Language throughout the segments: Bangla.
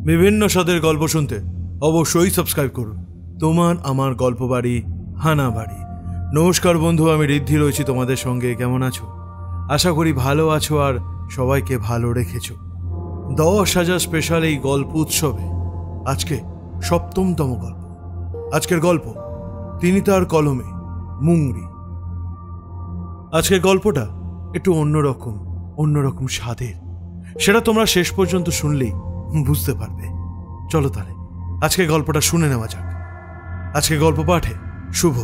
বিভিন্ন স্বাদের গল্প শুনতে অবশ্যই সাবস্ক্রাইব করুন তোমার আমার গল্প বাড়ি হানা বাড়ি। নমস্কার বন্ধু, আমি ঋদ্ধি রয়েছি তোমাদের সঙ্গে। কেমন আছো? আশা করি ভালো আছো আর সবাইকে ভালো রেখেছো। 10,000 স্পেশাল এই গল্প উৎসবে আজকে 7তম গল্প। আজকের গল্প তিনি তার কলমে মুংরি। আজকের গল্পটা একটু অন্যরকম স্বাদের, সেটা তোমরা শেষ পর্যন্ত শুনলেই বুঝতে পারবে। চলো তাহলে আজকে গল্পটা শুনে নেওয়া যাক। আজকে গল্প পাঠে শুভ,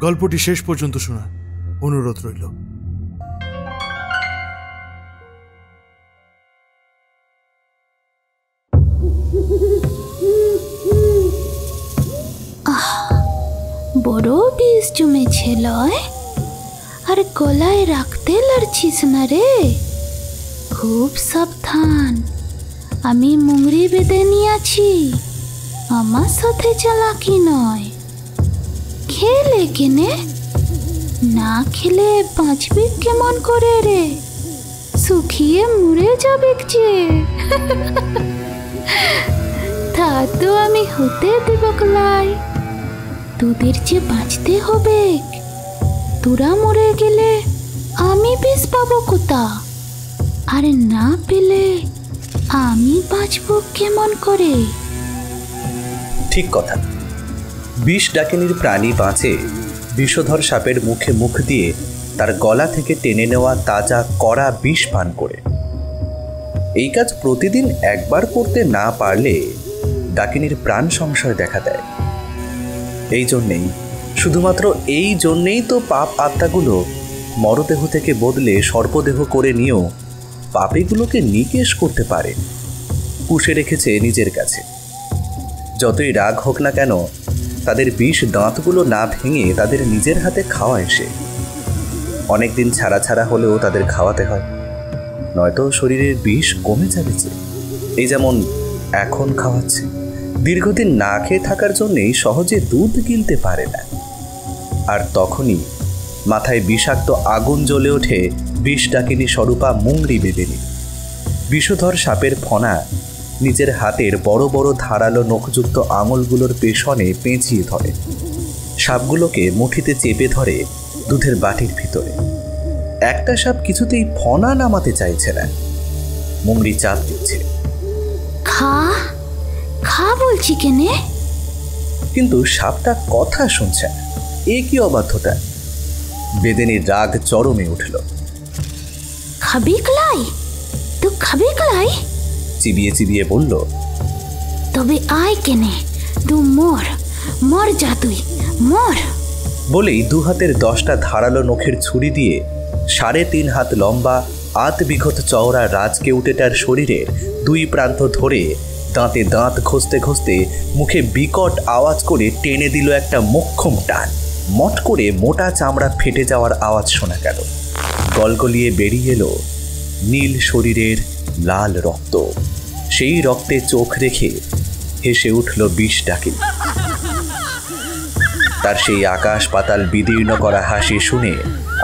গল্পটি শেষ পর্যন্ত শোনার অনুরোধ রইল। বড় বিষ জমেছে লয়, আর গলায় রাখতে লাড়ছিস না রে। খুব সাবধান, আমি মুংরি বেঁধে নিয়েছি, আমার সাথে চালাকি নয়। খেলে কেনে, না খেলে বাঁচবি কেমন করে রে? শুকিয়ে মরে যাবে যে। তা তো আমি হতে দেব কলাই, তোদের যে বাঁচতে হবে। তোরা মরে গেলে আমি বিষ পাবো কোথা? আর না পেলে আমি বাঁচবো কেমন করে? ঠিক কথা। বিষ ডাকিনীর প্রাণী বাঁচে বিষধর সাপের মুখে মুখ দিয়ে তার গলা থেকে টেনে নেওয়া তাজা কড়া বিষ পান করে। এই কাজ প্রতিদিন একবার করতে না পারলে ডাকিনীর প্রাণ সংশয় দেখা দেয়। শুধুমাত্র এই জন্যেই তো পাপ আত্মাগুলো মরদেহ থেকে বদলে সর্পদেহ করে নিয়েও পাপীগুলোকে নিকেশ করতে পারে। পুষে রেখেছে নিজের কাছে। যতই রাগ হোক না কেন, তাদের বিষ দাঁতগুলো না ভেঙে তাদের নিজের হাতে খাওয়ায় সে। অনেকদিন ছাড়া হলেও তাদের খাওয়াতে হয়, নয়তো শরীরের বিষ কমে যাবে। এই যেমন এখন খাওয়াচ্ছে। দীর্ঘদিন না খেয়ে থাকার জন্যেই সহজে দুধ গিলতে পারে না। আর তখনই মাথায় বিষাক্ত আগুন জ্বলে ওঠে বিষ ডাকিনী স্বরূপা মুংরি বেদেনী। বিষধর সাপের ফনা নিজের হাতের বড় বড় ধারালো নখযুক্ত আঙুলগুলোর পেছনে পেঁচিয়ে ধরে। সাপগুলোকে মুঠিতে চেপে ধরে দুধের বাটির ভিতরে। একটা সাপ কিছুতেই ফনা নামাতে চাইছে না। মুংরি চাপ দিচ্ছে, খা খা বলছি কেনে। কিন্তু সাপটা কথা শুনছে না। এ কি অবাধ্যতা! বেদেনীর রাগ চরমে উঠল। খাবি কলাই? তুই খাবি কলাই? চিবিয়ে চিবিয়ে বলল, তবে আয় কেনে, তুই মর যা, তুই মর। বলেই দু হাতের 10টা ধারালো নখের ছুরি দিয়ে 3.5 হাত লম্বা 8 বিঘত চওড়া রাজকেউটেটার শরীরের 2 প্রান্ত ধরে দাঁতে দাঁত ঘষতে ঘষতে মুখে বিকট আওয়াজ করে টেনে দিল একটা মোক্ষম টান। মট করে মোটা চামড়া ফেটে যাওয়ার আওয়াজ শোনা গেল। গলগলিয়ে বেরিয়ে এলো নীল শরীরের লাল রক্ত। সেই রক্তে চোখ রেখে হেসে উঠল বিষ ডাকিনী। তার সেই আকাশ পাতাল বিদীর্ণ করা হাসি শুনে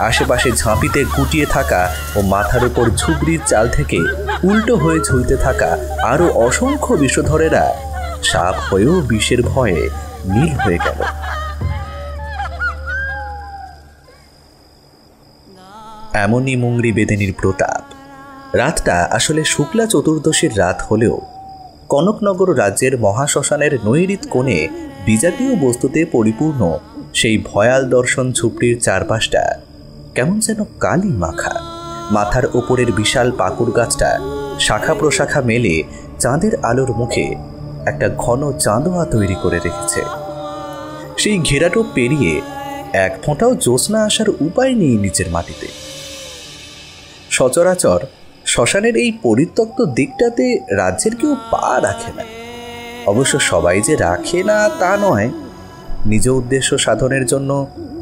আশেপাশে ঝাঁপিতে গুটিয়ে থাকা ও মাথার উপর ঝুবড়ির চাল থেকে উল্টো হয়ে ঝুলতে থাকা আরো অসংখ্য বিষধরেরা সাপ হয়েও বিষের ভয়ে নীল হয়ে গেল। এমনই মুংরি বেদেনীর প্রতাপ। রাতটা আসলে শুক্লা চতুর্দশীর রাত হলেও কনকনগর রাজ্যের মহাশ্মশানের নৈরিত কোণে বিজাতীয় বস্তুতে পরিপূর্ণ সেই ভয়াল দর্শন ঝুপড়ির চারপাশটা কেমন যেন কালি মাখা। মাথার ওপরের বিশাল পাকুড় গাছটা শাখা প্রশাখা মেলে চাঁদের আলোর মুখে একটা ঘন চাঁদোয়া তৈরি করে রেখেছে। সেই ঘেরাটো পেরিয়ে এক ফোঁটাও জ্যোৎস্না আসার উপায় নেই নিচের মাটিতে। সচরাচর শ্মশানের এই পরিত্যক্ত দিকটাতে রাজ্যের কেউ পা রাখে না। অবশ্য সবাই যে রাখে না তা নয়, নিজ উদ্দেশ্য সাধনের জন্য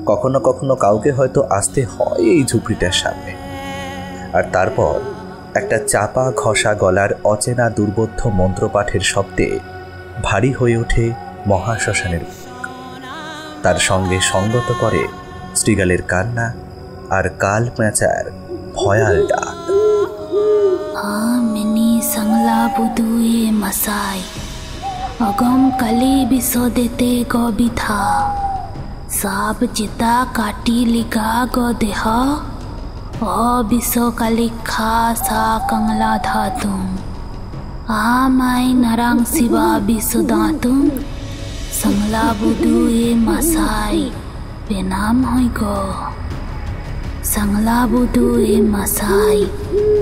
কখনো কখনো কাউকে হয়তো আসতে হয় এই ঝুপড়িটার সামনে। আর তারপর একটা চাপা ঘষা গলার অচেনা দুর্বোধ্য মন্ত্রপাঠের শব্দে ভারী হয়ে ওঠে মহাশ্মশানের বুক। তার সঙ্গে সঙ্গত করে শ্রীগালের কান্না আর কাল পেঁচার ভয়াল ডাক। মিনি সংলা বুধুয়ে মশাই অগম কালি বিশদেতে গবিধা সাপ চিতা কাটি লিগা গ দেহ অবিশ্বকালি খা সা কংলা ধাতুম আমাই নারাং শিবা বিশ্বদাতুম সংলা বুধুয়ে মশাই বেনাম হই গ সংলা বুধুয়ে মশাই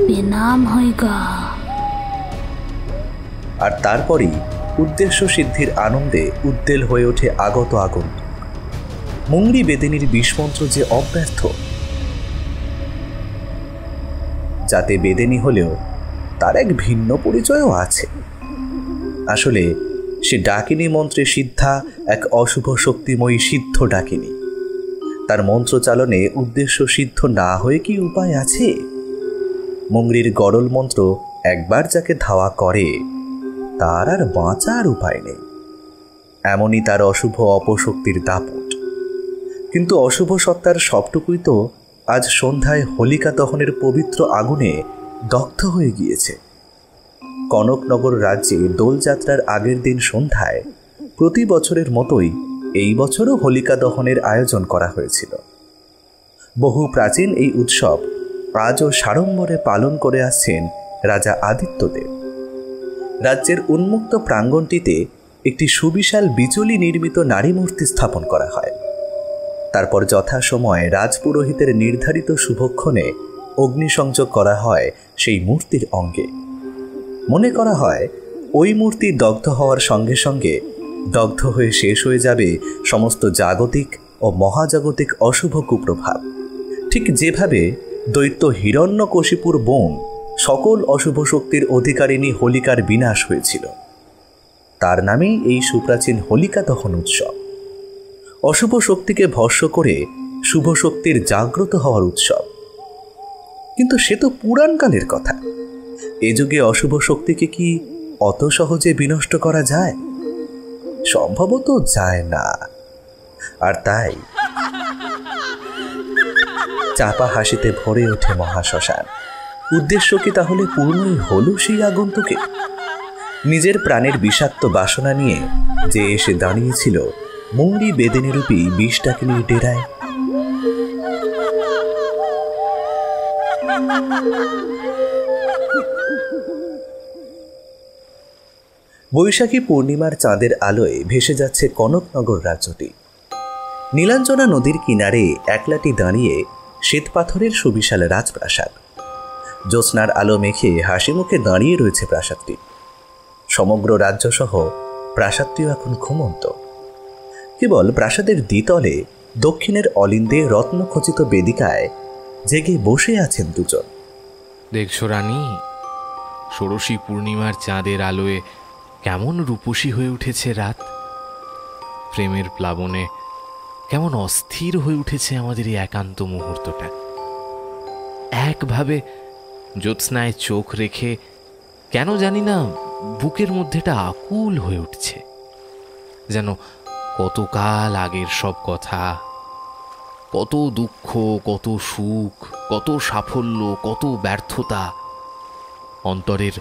বেনাম হই গা। আর তারপরই উদ্দেশ্য সিদ্ধির আনন্দে উদ্বেল হয়ে ওঠে আগত আগন্তুক। মুংরি বেদিনীর বিষমন্ত্র যে অব্যর্থ, যাতে বেদেনী হলেও তার এক ভিন্ন পরিচয়ও আছে। আসলে সে ডাকিনী মন্ত্রে সিদ্ধা এক অশুভ শক্তিময়ী সিদ্ধ ডাকিনী। তার মন্ত্র চালনে উদ্দেশ্য সিদ্ধ না হয়ে কি উপায় আছে? মুংরির গরল মন্ত্র একবার যাকে ধাওয়া করে তার আর বাঁচার উপায় নেই। এমনই তার অশুভ অপশক্তির দাপট। কিন্তু অশুভ সত্তার সবটুকুই তো আজ সন্ধ্যায় হোলিকা দহনের পবিত্র আগুনে দগ্ধ হয়ে গিয়েছে। কনকনগর রাজ্যে দোলযাত্রার আগের দিন সন্ধ্যায় প্রতি বছরের মতোই এই বছরও হোলিকা দহনের আয়োজন করা হয়েছিল। বহু প্রাচীন এই উৎসব আজও সাড়ম্বরে পালন করে আসছেন রাজা আদিত্যদেব। রাজ্যের উন্মুক্ত প্রাঙ্গণটিতে একটি সুবিশাল বিচুলি নির্মিত নারী মূর্তি স্থাপন করা হয়। তারপর যথাসময়ে রাজপুরোহিতের নির্ধারিত শুভক্ষণে অগ্নিসংযোগ করা হয় সেই মূর্তির অঙ্গে। মনে করা হয় ওই মূর্তি দগ্ধ হওয়ার সঙ্গে সঙ্গে দগ্ধ হয়ে শেষ হয়ে যাবে সমস্ত জাগতিক ও মহাজাগতিক অশুভ কুপ্রভাব। ঠিক যেভাবে দৈত্য হিরণ্যকশিপুর বোন সকল অশুভ শক্তির অধিকারিণী হোলিকার বিনাশ হয়েছিল, তার নামেই এই সুপ্রাচীন হোলিকা দহন উৎসব। অশুভ শক্তিকে ভস্ম করে শুভ শক্তির জাগ্রত হওয়ার উৎসব। কিন্তু সে তো পুরাণকালের কথা। এ যুগে অশুভ শক্তিকে কি অত সহজে বিনষ্ট করা যায়? সম্ভবত যায় না। আর তাই চাপা হাসিতে ভরে ওঠে মহাশ্মশান। উদ্দেশ্য কি তাহলে পূর্ণই হলো সেই আগন্তুকে? নিজের প্রাণের বিষাক্ত বাসনা নিয়ে যে এসে দাঁড়িয়েছিল মুংরি বেদিনীরূপী বিষ ডাকিনীর ডেরায়। বৈশাখী পূর্ণিমার চাঁদের আলোয় ভেসে যাচ্ছে কনকনগর রাজ্যটি। নীলাঞ্জনা নদীর কিনারে একলাটি দাঁড়িয়ে শ্বেতপাথরের সুবিশাল রাজপ্রাসাদ। জ্যোৎস্নার আলো মেখে হাসি মুখে দাঁড়িয়ে রয়েছে প্রাসাদটি। সমগ্র রাজ্যসহ প্রাসাদটিও এখন ঘুমন্ত। কেবল প্রাসাদের দ্বিতলে দক্ষিণের অলিন্দে রত্নখচিত বেদিকায় জেগে বসে আছেন দুজন। দেখছো রানী, ষোড়শী পূর্ণিমার চাঁদের আলোয় কেমন রূপসী হয়ে উঠেছে রাত। প্রেমের প্লাবনে কেমন অস্থির হয়ে উঠেছে আমাদের এই একান্ত মুহূর্তটা। একভাবে জ্যোৎস্নায় চোখ রেখে কেন জানি না বুকের মধ্যেটা আকুল হয়ে উঠছে, যেন কতকাল আগের সব কথা, কত দুঃখ, কত সুখ, কত সাফল্য, কত ব্যর্থতা অন্তরের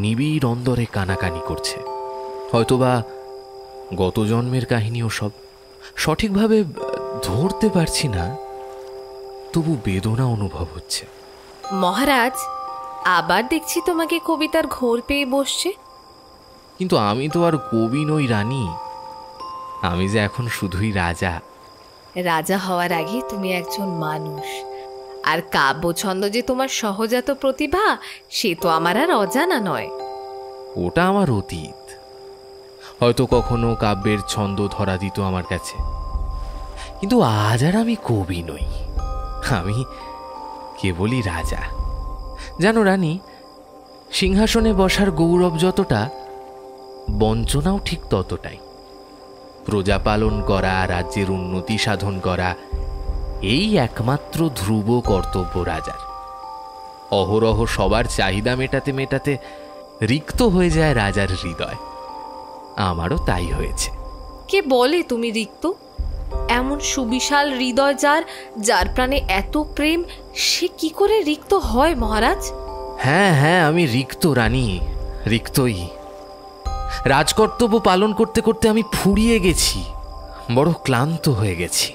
নিবিড় অন্দরে কানাকানি করছে। হয়তোবা গত জন্মের কাহিনীও সব সঠিকভাবে ধরতে পারছি না, তবু বেদনা অনুভব হচ্ছে। মহারাজ, আবার দেখছি তোমাকে কবিতার ঘোর পেয়ে বসছে। কিন্তু আমি তো আর কবি নই রানী, আমি যে এখন শুধুই রাজা। রাজা হওয়ার আগে তুমি একজন মানুষ, আর কাব্যছন্দ যে তোমার সহজাত প্রতিভা সে তো আমার আর অজানা নয়। ওটা আমার অতীত। হয়তো কখনো কাব্যের ছন্দ ধরা দিত আমার কাছে, কিন্তু আজ আর আমি কবি নই, আমি কেবলই রাজা। জানো রানী, সিংহাসনে বসার গৌরব যতটা, বঞ্চনাও ঠিক ততটাই। প্রজা পালন করা, রাজ্যের উন্নতি সাধন করা, এই একমাত্র ধ্রুব কর্তব্য রাজার। অহরহ সবার চাহিদা মেটাতে মেটাতে রিক্ত হয়ে যায় রাজার হৃদয়। আমারও তাই হয়েছে। কে বলে তুমি রিক্ত? এমন সুবিশাল হৃদয় যার, যার প্রাণে এত প্রেম, সে কি করে রিক্ত হয় মহারাজ? হ্যাঁ হ্যাঁ, আমি রিক্ত রানী, রিক্তই। রাজকর্তব্য পালন করতে করতে আমি ফুরিয়ে গেছি, বড় ক্লান্ত হয়ে গেছি।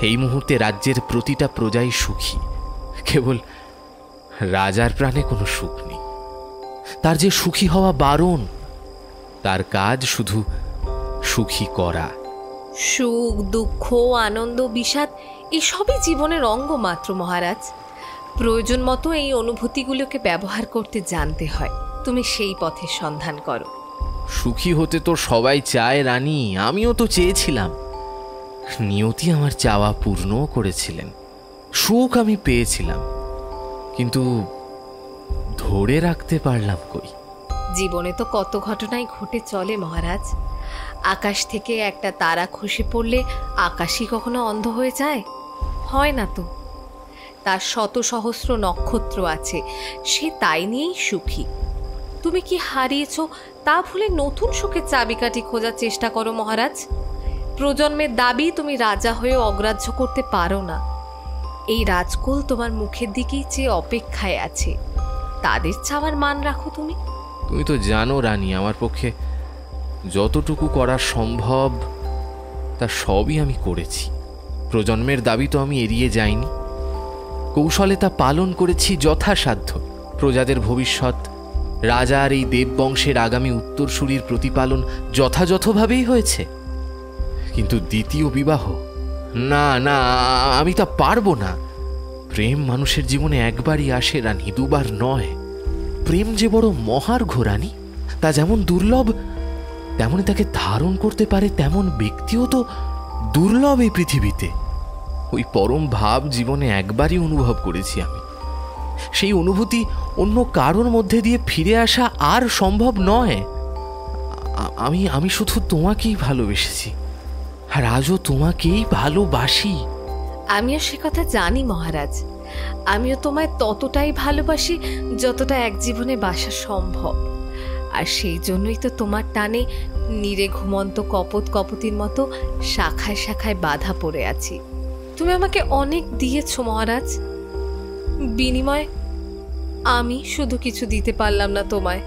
এই মুহূর্তে রাজ্যের প্রতিটা প্রজাই সুখী, কেবল রাজার প্রাণে কোনো সুখ নেই। তার যে সুখী হওয়া বারণ, তার কাজ শুধু সুখী করা। সুখ, দুঃখ, আনন্দ, বিষাদ এসবই জীবনের অঙ্গ মাত্র মহারাজ। প্রয়োজন মতো এই অনুভূতিগুলোকে ব্যবহার করতে জানতে হয়। তুমি সেই পথের সন্ধান করো। সুখী হতে তো সবাই চায় রানী, আমিও তো চেয়েছিলাম। নিয়তি আমার চাওয়া পূর্ণও করেছিলেন, সুখ আমি পেয়েছিলাম, কিন্তু ধরে রাখতে পারলাম কই। জীবনে তো কত ঘটনাই ঘটে চলে মহারাজ। আকাশ থেকে একটা তারা খসে পড়লে আকাশই কখনো অন্ধ হয়ে যায়? হয় না তো। তার শত সহস্র নক্ষত্র আছে, সে তাই নিয়েই সুখী। তুমি কি হারিয়েছ তা ভুলে নতুন সুখের চাবিকাঠি খোঁজার চেষ্টা করো মহারাজ। প্রজন্মের দাবি তুমি রাজা হয়ে অগ্রাহ্য করতে পারো না। এই রাজকুল তোমার মুখের দিকেই চেয়ে অপেক্ষায় আছে, তাদের চাওয়ার মান রাখো তুমি। তুমি তো জানো রানী, আমার পক্ষে যতটুকু করা সম্ভব তা সবই আমি করেছি। প্রজন্মের দাবি তো আমি এড়িয়ে যাইনি, কৌশলে তা পালন করেছি যথাসাধ্য। প্রজাদের ভবিষ্যৎ, রাজার এই দেববংশের আগামী উত্তরসূরির প্রতিপালন যথাযথভাবেই হয়েছে। কিন্তু দ্বিতীয় বিবাহ, না না, আমি তা পারবো না। প্রেম মানুষের জীবনে একবারই আসে রানী, দুবার নয়। প্রেম যে বড় মহার্ঘ রানী, তা যেমন দুর্লভ তেমনি তাকে ধারণ করতে পারে তেমন ব্যক্তিও তো দুর্লভ এই পৃথিবীতে। ওই পরম ভাব জীবনে একবারই অনুভব করেছি আমি। সেই অনুভূতি অন্য কারোর মধ্যে দিয়ে ফিরে আসা আর সম্ভব নয়। আমি শুধু তোমাকেই ভালোবেসেছি, আর আজও তোমাকেই ভালোবাসি। আমিও সে কথা জানি মহারাজ। আমিও তোমায় ততটাই ভালোবাসি যতটা এক জীবনে বাসা সম্ভব। আর সেই জন্যই তো তোমার টানে নীরে ঘুমন্ত কপত কপতির মতো শাখায় শাখায় বাধা পড়ে আছি। তুমি আমাকে অনেক দিয়েছ মহারাজ, বিনিময়ে আমি শুধু কিছু দিতে পারলাম না তোমায়।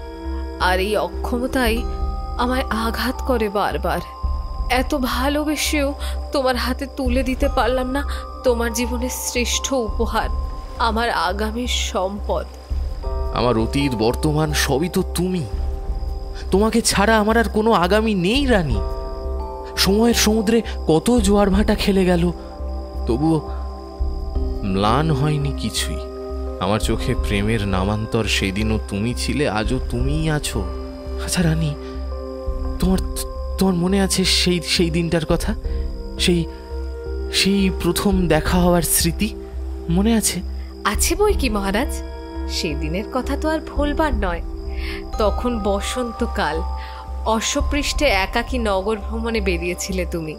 আর এই অক্ষমতাই আমায় আঘাত করে বারবার। এত ভালোবেসেও তোমার হাতে তুলে দিতে পারলাম না তোমার জীবনের শ্রেষ্ঠ উপহার, আমার আগামীর সম্পদ। আমার অতীত বর্তমান সবই তো তুমি। তোমাকে ছাড়া আমার আর কোনো আগামী নেই রানী। সময়ের সমুদ্রে কত জোয়ার ভাটা খেলে গেল, তবুও ম্লান হয়নি কিছুই। আমার চোখে প্রেমের নামান্তর সেদিনও তুমি ছিলে, আজও তুমিই আছো। আচ্ছা রানী, তোমার মনে আছে সেই দিনটার কথা? সেই প্রথম দেখা হওয়ার স্মৃতি মনে আছে? আছে বই কি মহারাজ, সেই দিনের কথা তো আর ভুলবার নয়। তখন বসন্তকাল, অশ্বপৃষ্ঠে একাকী নগর ভ্রমণে বেরিয়েছিলে তুমি।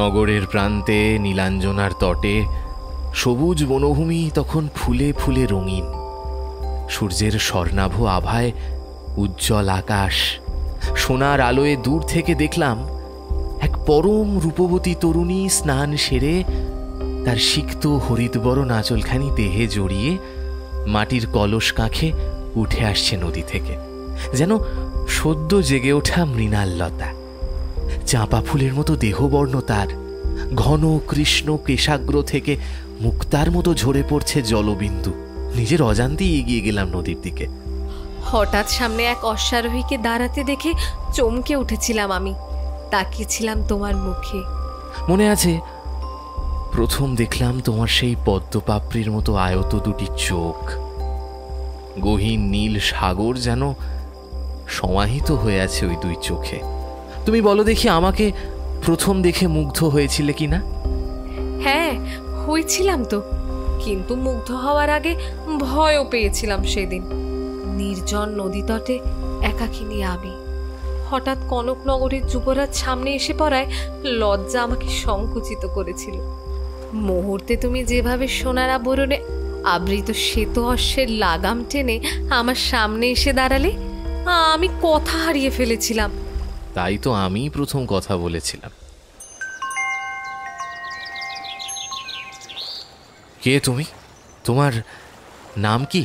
নগরের প্রান্তে নীলাঞ্জনার তটে সবুজ বনভূমি তখন ফুলে ফুলে রঙিন। সূর্যের স্বর্ণাভ আভায় উজ্জ্বল আকাশ, সোনার আলোয় দূর থেকে দেখলাম এক পরম রূপবতী তরুণী স্নান সেরে তার সিক্ত হরিতবরণ আঁচলখানি দেহে জড়িয়ে মাটির কলস কাঁখে উঠে আসছে নদী থেকে, যেন সদ্য জেগে ওঠা মৃণাললতা। চাঁপা ফুলের মতো দেহবর্ণ তার, ঘন কৃষ্ণ কেশাগ্র থেকে মুক্তার মতো ঝরে পড়ছে জলবিন্দু। নিজের অজান্তেই এগিয়ে গেলাম নদীর দিকে। হঠাৎ সামনে এক অশ্বারোহীকে দাঁড়াতে দেখে চমকে উঠেছিলাম আমি, তাকিয়েছিলাম তোমার মুখে। মনে আছে প্রথম দেখলাম তোমার সেই পদ্মপাপড়ির মতো আয়ত দুটি চোখ, গহীন নীল সাগর যেন সমাহিত হয়ে আছে ওই দুই চোখে। তুমি বলো দেখি, আমাকে প্রথম দেখে মুগ্ধ হয়েছিলে কিনা? হ্যাঁ, হয়েছিলাম তো, কিন্তু মুগ্ধ হওয়ার আগে ভয়ও পেয়েছিলাম সেদিন। নির্জন নদী তটে একাকিনী আমি, হঠাৎ কনকনগরের যুবরাজ সামনে এসে পড়ায় লজ্জা আমাকে সংকুচিত করেছিল। মুহূর্তে তুমি যেভাবে সোনার আবরণে আবৃত শ্বেত অশ্বের লাগাম টেনে আমার সামনে এসে দাঁড়ালে, আমি কথা হারিয়ে ফেলেছিলাম। তাই তো আমি প্রথম কথা বলেছিলাম। কে তুমি? তোমার নাম কি?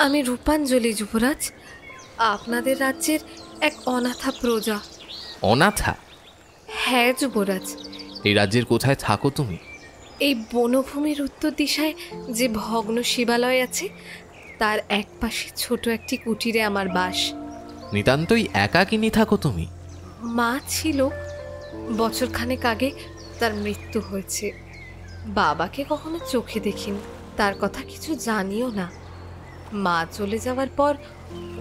আমি রূপাঞ্জলি যুবরাজ, আপনাদের রাজ্যের এক অনাথা প্রজা। অনাথা? হ্যাঁ যুবরাজ। এই রাজ্যের কোথায় থাকো তুমি? এই বনভূমির উত্তর দিশায় যে ভগ্ন শিবালয় আছে তার এক পাশে ছোট একটি কুটিরে আমার বাস। নিতান্তই একাকিনী থাকো তুমি? মা ছিল, বছরখানেক আগে তার মৃত্যু হয়েছে। বাবাকে কখনো চোখে দেখিনি, তার কথা কিছু জানিও না। মা চলে যাওয়ার পর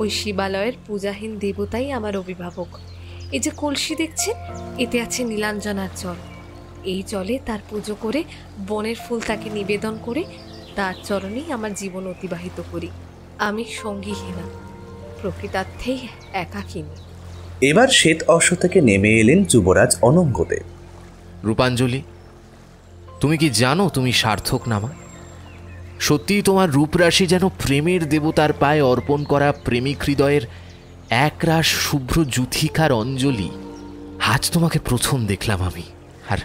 ওই শিবালয়ের পূজাহীন দেবতাই আমার অভিভাবক। এই যে কলসি দেখছেন, এতে আছে নীলাঞ্জনার জল। এই জলে তার পুজো করে বনের ফুল তাকে নিবেদন করে তার চরণেই আমার জীবন অতিবাহিত করি। আমি সঙ্গীহীনা, প্রকৃতার্থেই একাকিনী। এবার শ্বেত অশ্ব থেকে নেমে এলেন যুবরাজ অনঙ্গদেব। রূপাঞ্জলি, তুমি কি জানো তুমি সার্থক নামা? সত্যিই তোমার রূপরাশি যেন প্রেমের দেবতার পায়ে অর্পণ করা প্রেমিক হৃদয়ের একরাশ শুভ্র যুথিকার অঞ্জলি। আজ তোমাকে প্রথম দেখলাম আমি, আর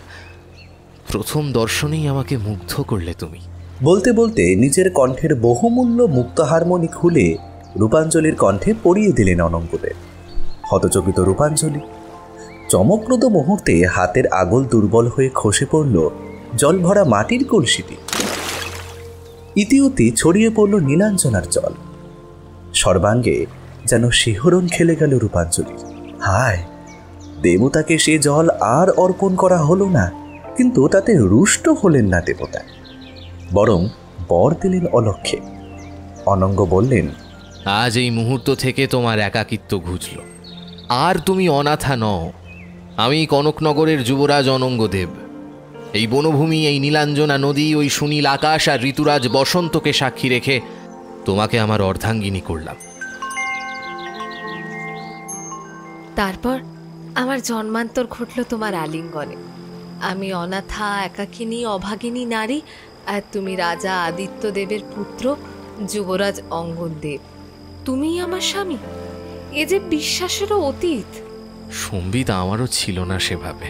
প্রথম দর্শনেই আমাকে মুগ্ধ করলে তুমি। বলতে বলতে নিজের কণ্ঠের বহুমূল্য মুক্ত হারমোনি খুলে রূপাঞ্জলির কণ্ঠে পরিয়ে দিলেন অনঙ্গদেব। হতচকিত রূপাঞ্জলি। চমকপ্রদ মুহূর্তে হাতের আগল দুর্বল হয়ে খসে পড়ল জল ভরা মাটির কলসিটি। ইতিউতি ছড়িয়ে পড়ল নীলাঞ্জনার জল। সর্বাঙ্গে যেন শিহরণ খেলে গেল রূপাঞ্জলির। হায়, দেবতাকে সে জল আর অর্পণ করা হলো না, কিন্তু তাতে রুষ্ট হলেন না দেবতা, বরং বর দিলেন অলক্ষ্যে। অনঙ্গ বললেন, আজ এই মুহূর্ত থেকে তোমার একাকিত্ব ঘুচল, আর তুমি অনাথা নও। আমি কনকনগরের যুবরাজ অনঙ্গদেব। এই বনভূমি, এই নীলাঞ্জনা নদী, ওই সুনীল আকাশ আর ঋতুরাজ বসন্তকে সাক্ষী রেখে তোমাকে আমার অর্ধাঙ্গিনী করলাম। তারপর আমার জন্মান্তর ঘটল তোমার আলিঙ্গনে। আমি অনাথা, একাকিনী, অভাগিনী নারী, আর তুমি রাজা আদিত্যদেবের পুত্র যুবরাজ অঙ্গনদেব। তুমিই আমার স্বামী। এ যে বিশ্বাসেরও অতীত। সম্বিত আমারও ছিল না সেভাবে।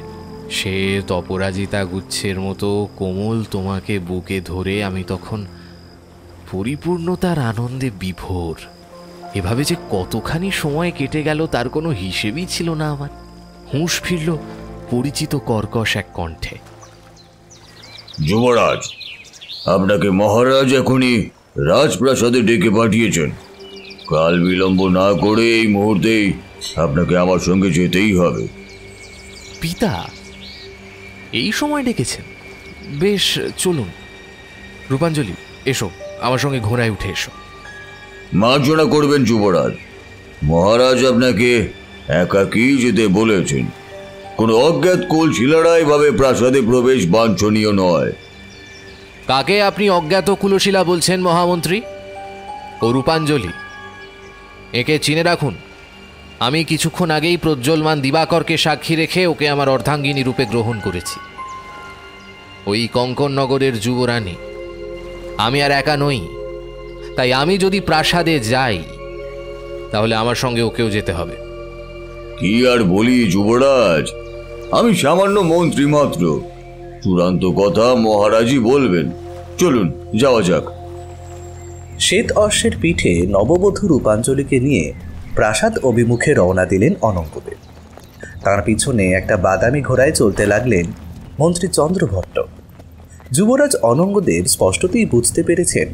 সে অপরাজিতা গুচ্ছের মতো কোমল তোমাকে বুকে ধরে আমি তখন পরিপূর্ণতার আনন্দে বিভোর। এভাবে যে কতখানি সময় কেটে গেল তার কোনো হিসেবই ছিল না আমার। হুঁশ ফিরল পরিচিত কর্কশ এক কণ্ঠে। যুবরাজ, আপনাকে মহারাজ এখনই রাজপ্রাসাদে ডেকে পাঠিয়েছেন। কাল বিলম্ব না করে এই মুহূর্তেই আপনাকে আমার সঙ্গে যেতেই হবে। পিতা এই সময় ডেকেছেন? বেশ, চলুন। রূপাঞ্জলি, এসো আমার সঙ্গে ঘোড়ায় উঠে এসো। মার্জনা করবেন যুবরাজ, মহারাজ আপনাকে একাকী যেতে বলেছেন। কোনো অজ্ঞাত কুলশিলারা এভাবে প্রাসাদে প্রবেশ বাঞ্ছনীয় নয়। কাকে আপনি অজ্ঞাত কুলশিলা বলছেন মহামন্ত্রী? ও রূপাঞ্জলি, একে চিনে রাখুন। আমি কিছুক্ষণ আগেই প্রজ্জ্বলমান দিবাকরকে সাক্ষী রেখে ওকে আমার অর্ধাঙ্গিনী রূপে গ্রহণ করেছি। ওই কঙ্কননগরের যুবরানী। আমি আর একা নই, তাই আমি যদি প্রাসাদে যাই তাহলে আমার সঙ্গে ওকেও যেতে হবে। কি আর বলি যুবরাজ, আমি সামান্য মন্ত্রী মাত্র। চূড়ান্ত কথা মহারাজই বলবেন। চলুন যাওয়া যাক। শ্বেত অশ্বের পিঠে নববধূ রূপাঞ্জলিকে নিয়ে প্রাসাদ অভিমুখে রওনা দিলেন অনঙ্গদেব। তার পিছনে একটা বাদামি ঘোড়ায় চলতে লাগলেন মন্ত্রী চন্দ্রভট্ট। যুবরাজ অনঙ্গদেব স্পষ্টতই বুঝতে পেরেছেন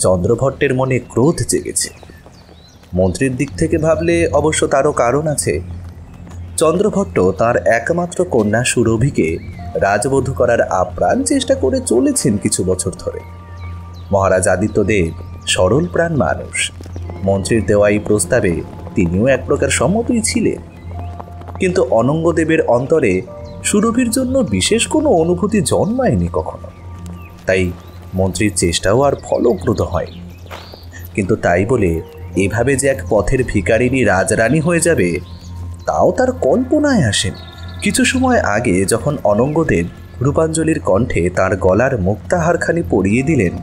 চন্দ্রভট্টের মনে ক্রোধ জেগেছে। মন্ত্রীর দিক থেকে ভাবলে অবশ্য তারও কারণ আছে। চন্দ্রভট্ট তার একমাত্র কন্যা সুরভিকে রাজবধূ করার আপ্রাণ চেষ্টা করে চলেছেন কিছু বছর ধরে। মহারাজ আদিত্যদেব সরল প্রাণ মানুষ। মন্ত্রীর দেওয়া এই প্রস্তাবে তিনিও এক প্রকার সম্মতই ছিলেন, কিন্তু অনঙ্গদেবের অন্তরে সুরভির জন্য বিশেষ কোনো অনুভূতি জন্মায়নি কখনো। তাই মন্ত্রীর চেষ্টাও আর ফলপ্রদ হয়নি। কিন্তু তাই বলে এভাবে যে এক পথের ভিখারিনী রাজরানী হয়ে যাবে তাও তার কল্পনায় আসেনি। কিছু সময় আগে যখন অনঙ্গদেব রূপাঞ্জলির কণ্ঠে তার গলার মুক্তাহারখানি পরিয়ে দিলেন,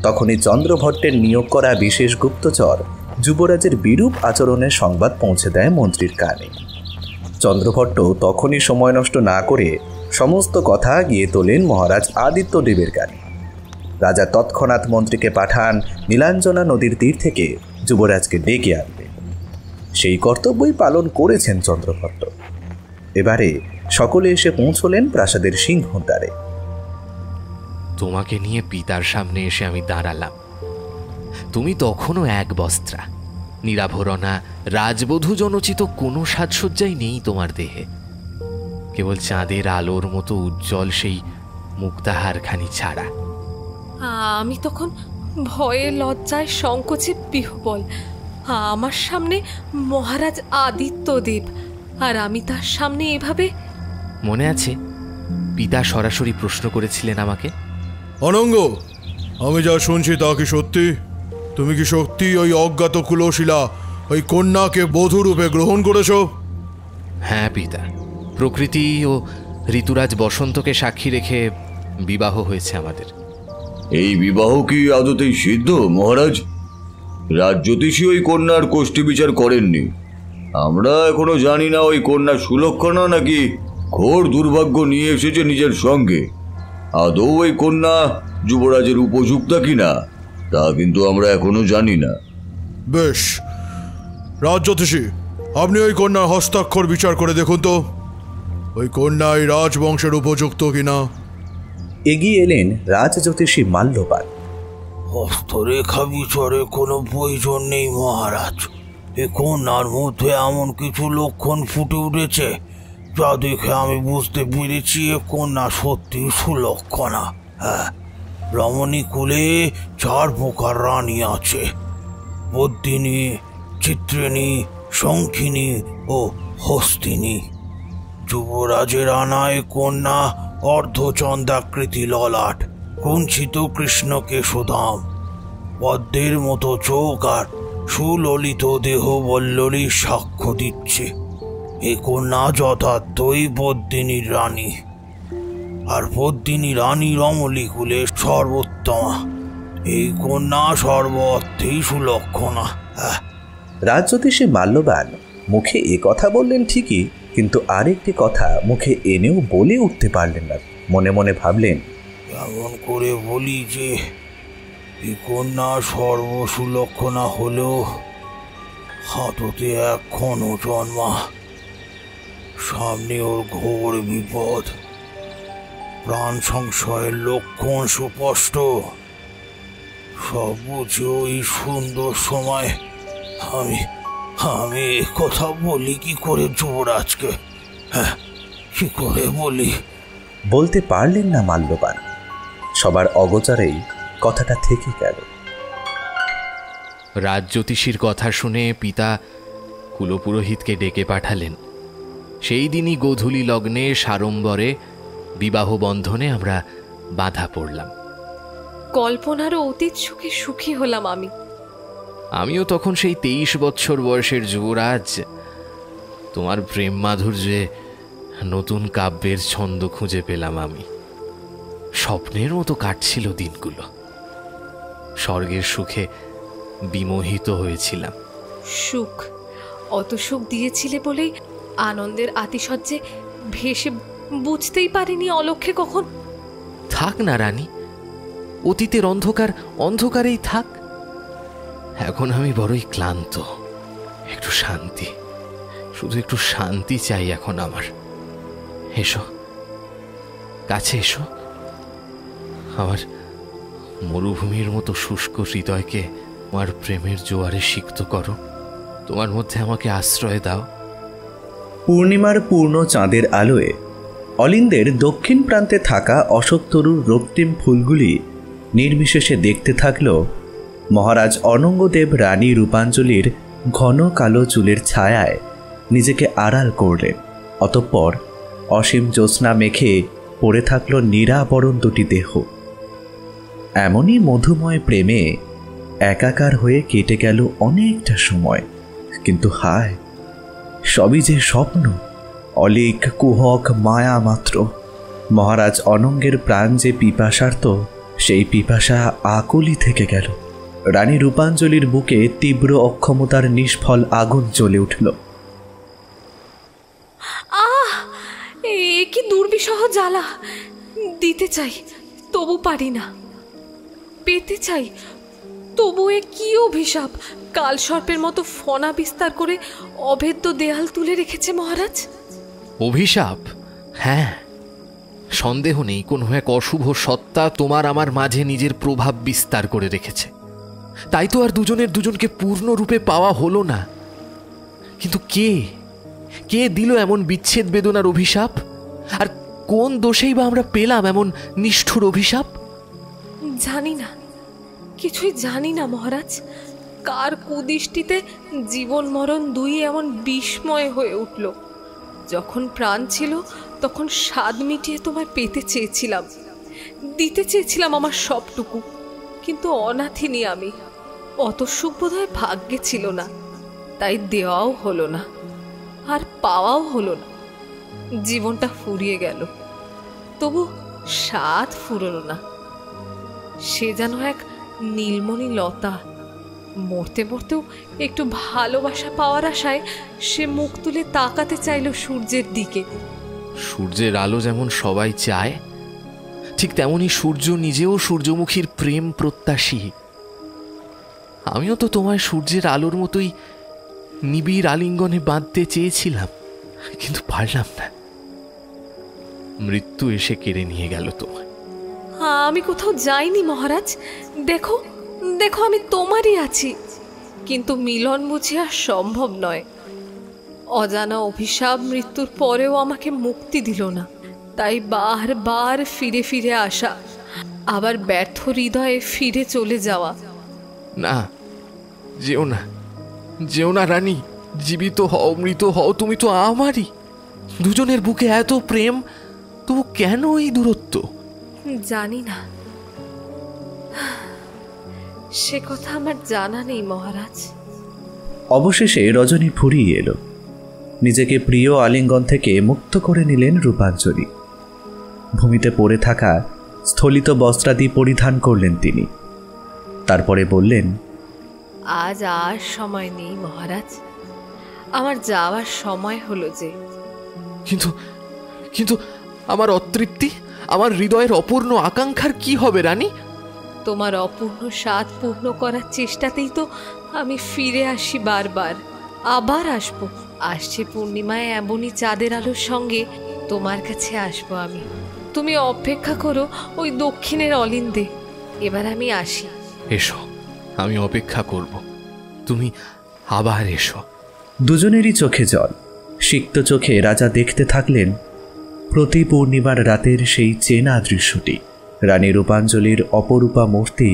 তখনই চন্দ্রভট্টের নিয়োগ করা বিশেষ গুপ্তচর যুবরাজের বিরূপ আচরণের সংবাদ পৌঁছে দেয় মন্ত্রীর কানে। চন্দ্রভট্ট তখনই সময় নষ্ট না করে সমস্ত কথা গিয়ে তোলেন মহারাজ আদিত্যদেবের কানে। রাজা তৎক্ষণাৎ মন্ত্রীকে পাঠান নীলাঞ্জনা নদীর তীর থেকে যুবরাজকে ডেকে আনবে। সেই কর্তব্যই পালন করেছেন চন্দ্রভট্ট। এবারে সকলে এসে পৌঁছলেন প্রাসাদের সিংহদ্বারে। তোমাকে নিয়ে পিতার সামনে এসে আমি দাঁড়ালাম। তুমি তখনও এক বস্ত্রা, নিরাভরণা, রাজবধূ জনচিত কোনো সাজসজ্জাই নেই তোমার দেহে। কেবল চাঁদের আলোর মতো উজ্জ্বল সেই মুক্তাহারখানি ছাড়া। আমি তখন ভয়ে লজ্জায় সংকোচে বিহ্বল। আমার সামনে মহারাজ আদিত্যদেব, আর আমি তার সামনে এভাবে। মনে আছে পিতা সরাসরি প্রশ্ন করেছিলেন আমাকে, অনঙ্গ, আমি যা শুনছি তা কি সত্যি? তুমি কি সত্যি ওই অজ্ঞাত কুলশীলা ওই কন্যাকে বধূরূপে গ্রহণ করেছ? হ্যাঁ পিতা, প্রকৃতি ও ঋতুরাজ বসন্তকে সাক্ষী রেখে বিবাহ হয়েছে আমাদের। এই বিবাহ কি আদতেই সিদ্ধ মহারাজ? রাজজ্যোতিষী ওই কন্যার কোষ্ঠী বিচার করেননি। আমরা এখনো জানি না ওই কন্যা সুলক্ষণা নাকি ঘোর দুর্ভাগ্য নিয়ে এসেছে নিজের সঙ্গে। আদৌ ওই কন্যা যুবরাজের উপযুক্তা কিনা তা কিন্তু আমরা এখনো জানি না। বেশ, রাজজ্যোতিষী, আপনি ওই কন্যার হস্তাক্ষর বিচার করে দেখুন তো, ওই কন্যা এই রাজবংশের উপযুক্ত কিনা। এগিয়ে এলেন রাজজ্যোতিষী মাল্যবান। হস্তরেখা বিচারে কোনো প্রয়োজন নেই মহারাজ। এ কন্যার মধ্যে এমন কিছু লক্ষণ ফুটে উঠেছে যা দেখে আমি বুঝতে পেরেছি এ কন্যা সত্যি সুলক্ষণা। হ্যাঁ, রমণী কুলে 4 প্রকার রানী আছে: বদ্দিনী, চিত্রিণী, শঙ্খিনী ও হস্তিনী। যুবরাজের আনায় কন্যা অর্ধচন্দ্রাকৃতি ললাট, কুঞ্চিত কৃষ্ণকে সুধাম, পদ্মের মতো চোখ আর সুললিত দেহ বল্লরী সাক্ষ্য দিচ্ছে এ কন্যা যথার্থই পদ্মিনীর রানী। আর পদ্মিনী রানী রমণীকুলে সর্বোত্তমা। এই কন্যা সর্ব অর্থেই সুলক্ষণা। রাজজ্যোতিষী মাল্যবান মুখে এ কথা বললেন ঠিকই, কিন্তু আরেকটি কথা মুখে এনেও বলে উঠতে পারলেন না। মনে মনে ভাবলেন, এমন করে বলি যে এই কন্যা সর্বসুলক্ষণা হলেও হাততে এখনো জন্মা। সামনে ওর ঘোর বিপদ, প্রাণ সংশয়ের লক্ষণ সুস্পষ্ট। সব বুঝে ওই সুন্দর সময় আমি কথা বলি কি করে যুবরাজকে? হ্যাঁ, কি করে বলি? বলতে পারলেন না মাল্যবান। সবার অগোচরেই কথাটা থেকে গেল। রাজজ্যোতিষীর কথা শুনে পিতা কুলপুরোহিতকে ডেকে পাঠালেন। সেই দিনই গোধূলি লগ্নে সাড়ম্বরে বিবাহ বন্ধনে আমরা বাধা পড়লাম। কল্পনারও অতীত সুখে সুখী হলাম আমিও তখন সেই 23 বৎসর বয়সের যুবরাজ। তোমার প্রেম মাধুর্যে নতুন কাব্যের ছন্দ খুঁজে পেলাম আমি। স্বপ্নের মতো কাটছিল দিনগুলো। স্বর্গের সুখে বিমোহিত হয়েছিলাম। সুখ, অত সুখ দিয়েছিলে বলেই আনন্দের আতিশয্যে ভেসে বুঝতেই পারিনি অলক্ষ্যে কখন। থাক না রানী, অতীতের অন্ধকার অন্ধকারেই থাক। এখন আমি বড়ই ক্লান্ত। একটু শান্তি, শুধু একটু শান্তি চাই এখন আমার। এসো, কাছে এসো। আমার মরুভূমির মতো শুষ্ক হৃদয়কে আমার প্রেমের জোয়ারে সিক্ত করো। তোমার মধ্যে আমাকে আশ্রয় দাও। পূর্ণিমার পূর্ণ চাঁদের আলোয় অলিন্দের দক্ষিণ প্রান্তে থাকা অশোকতরুর রক্তিম ফুলগুলি নির্বিশেষে দেখতে থাকল মহারাজ অনঙ্গদেব রানী রূপাঞ্জলির ঘন কালো চুলের ছায়ায় নিজেকে আড়াল করলেন। অতঃপর অসীম জ্যোৎস্না মেখে পড়ে থাকল নিরাবরণ দুটি দেহ। এমনই মধুময় প্রেমে একাকার হয়ে কেটে গেল অনেকটা সময়। কিন্তু হায়, সবই যে স্বপ্ন, অলিক কুহক মায়া মাত্র। মহারাজ অনঙ্গের প্রাণ যে পিপাসার্ত, সেই পিপাসা আকুলি থেকে গেল। রানী রূপাঞ্জলির বুকে তীব্র অক্ষমতার নিষ্ফল আগুন জ্বলে উঠল। এ কি দুর্বিষহ জ্বালা! দিতে চাই, তবু পারি না। পেতে চাই, তবু এ কি অভিশাপ কাল সর্পের মতো ফনা বিস্তার করে অভেদ্য দেয়াল তুলে রেখেছে মহারাজ? অভিশাপ? হ্যাঁ, সন্দেহ নেই কোনো এক অশুভ সত্তা তোমার আমার মাঝে নিজের প্রভাব বিস্তার করে রেখেছে। তাই তো আর দুজনের দুজনকে পূর্ণরূপে পাওয়া হলো না। কিন্তু কে দিল এমন বিচ্ছেদ বেদনার অভিশাপ? আর কোন দোষেই বা আমরা পেলাম এমন নিষ্ঠুর অভিশাপ? জানি না, কিছুই জানি না মহারাজ। কার কুদৃষ্টিতে জীবন মরণ দুই এমন বিস্ময় হয়ে উঠল। যখন প্রাণ ছিল তখন স্বাদ মিটিয়ে তোমায় পেতে চেয়েছিলাম, দিতে চেয়েছিলাম আমার সবটুকু, কিন্তু অনাথিনী আমি। অত সুখ বোধহয় ভাগ্যে ছিল না, তাই দেওয়াও হলো না, আর পাওয়াও হলো না। জীবনটা ফুরিয়ে গেল, তবু স্বাদ ফুরলো না। সে যেন এক নীলমণি লতা, মরতে মরতেও একটু ভালোবাসা পাওয়ার আশায় সে মুখ তুলে তাকাতে চাইল সূর্যের দিকে। সূর্যের আলো যেমন সবাই চায়, ঠিক তেমনি সূর্য নিজেও সূর্যমুখীর প্রেম প্রত্যাশী। আমিও তো তোমায় সূর্যের আলোর মতোই নিবিড় আলিঙ্গনে বাঁধতে চেয়েছিলাম, কিন্তু পারলাম না। মৃত্যু এসে কেড়ে নিয়ে গেল তোমায়। আমি কোথাও যাইনি মহারাজ, দেখো দেখো আমি তোমারই আছি, কিন্তু মিলন বুঝি আর সম্ভব নয়। অজানা অভিশাপ মৃত্যুর পরেও আমাকে মুক্তি দিল না, তাই বারবার ফিরে ফিরে আসা, আবার ব্যর্থ হৃদয়ে ফিরে চলে যাওয়া। না, যেও না, যেও না রানী, জীবিত হও মৃত হও, তুমি তো আমারই। দুজনের বুকে এত প্রেম, তবু কেন এই দূরত্ব? জানি না, সে কথা আমার জানা নেই মহারাজ। অবশেষে রজনী ফুরিয়ে এলো। নিজেকে প্রিয় আলিঙ্গন থেকে মুক্ত করে নিলেন রূপাঞ্জলি। ভূমিতে পড়ে থাকা স্থলিত বস্ত্রাদি পরিধান করলেন তিনি। তারপরে বললেন, আজ আর সময় নেই মহারাজ, আমার যাওয়ার সময় হলো যে। কিন্তু কিন্তু আমার অতৃপ্তি, আমার হৃদয়ের অপূর্ণ আকাঙ্ক্ষার কি হবে রানী? তোমার অপূর্ণ স্বাদ পূর্ণ করার চেষ্টাতেই তো আমি ফিরে আসি বারবার, আবার আসবো। আসছে পূর্ণিমায় এমনই চাঁদের আলোর সঙ্গে তোমার কাছে আসবো আমি। তুমি অপেক্ষা করো ওই দক্ষিণের অলিন্দে। এবার আমি আসি। এসো, আমি অপেক্ষা করব, তুমি আবার এসো। দুজনেরই চোখে জল। সিক্ত চোখে রাজা দেখতে থাকলেন প্রতি পূর্ণিমার রাতের সেই চেনা দৃশ্যটি। রানী রূপাঞ্জলির অপরূপা মূর্তি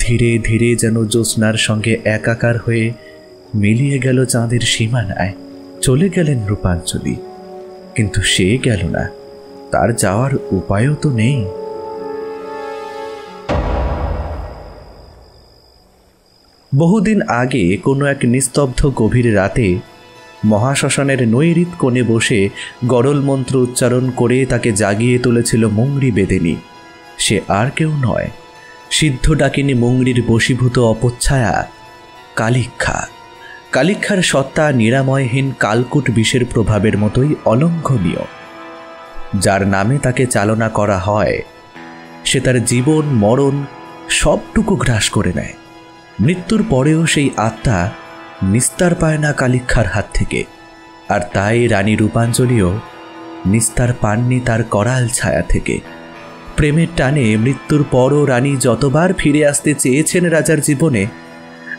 ধীরে ধীরে যেন জ্যোৎস্নার সঙ্গে একাকার হয়ে মিলিয়ে গেল চাঁদের সীমানায়। চলে গেলেন রূপাঞ্জলি, কিন্তু সে গেল না, তার যাওয়ার উপায়ও তো নেই। বহুদিন আগে কোনো এক নিস্তব্ধ গভীর রাতে মহাশ্মশানের নৈরিত কোণে বসে গরল মন্ত্র উচ্চারণ করে তাকে জাগিয়ে তুলেছিল মুংরি বেদেনী। সে আর কেউ নয়, সিদ্ধ ডাকিনী মুংরির বশীভূত অপচ্ছায়া কালিক্ষা। কালিক্ষার সত্তা নিরাময়হীন কালকুট বিষের প্রভাবের মতোই অলঙ্ঘনীয়। যার নামে তাকে চালনা করা হয়, সে তার জীবন মরণ সবটুকু গ্রাস করে নেয়। মৃত্যুর পরেও সেই আত্মা নিস্তার পায় না কালিক্ষার হাত থেকে। আর তাই রানী রূপাঞ্জলিও নিস্তার পাননি তার করাল ছায়া থেকে। প্রেমের টানে মৃত্যুর পরও রানী যতবার ফিরে আসতে চেয়েছেন রাজার জীবনে,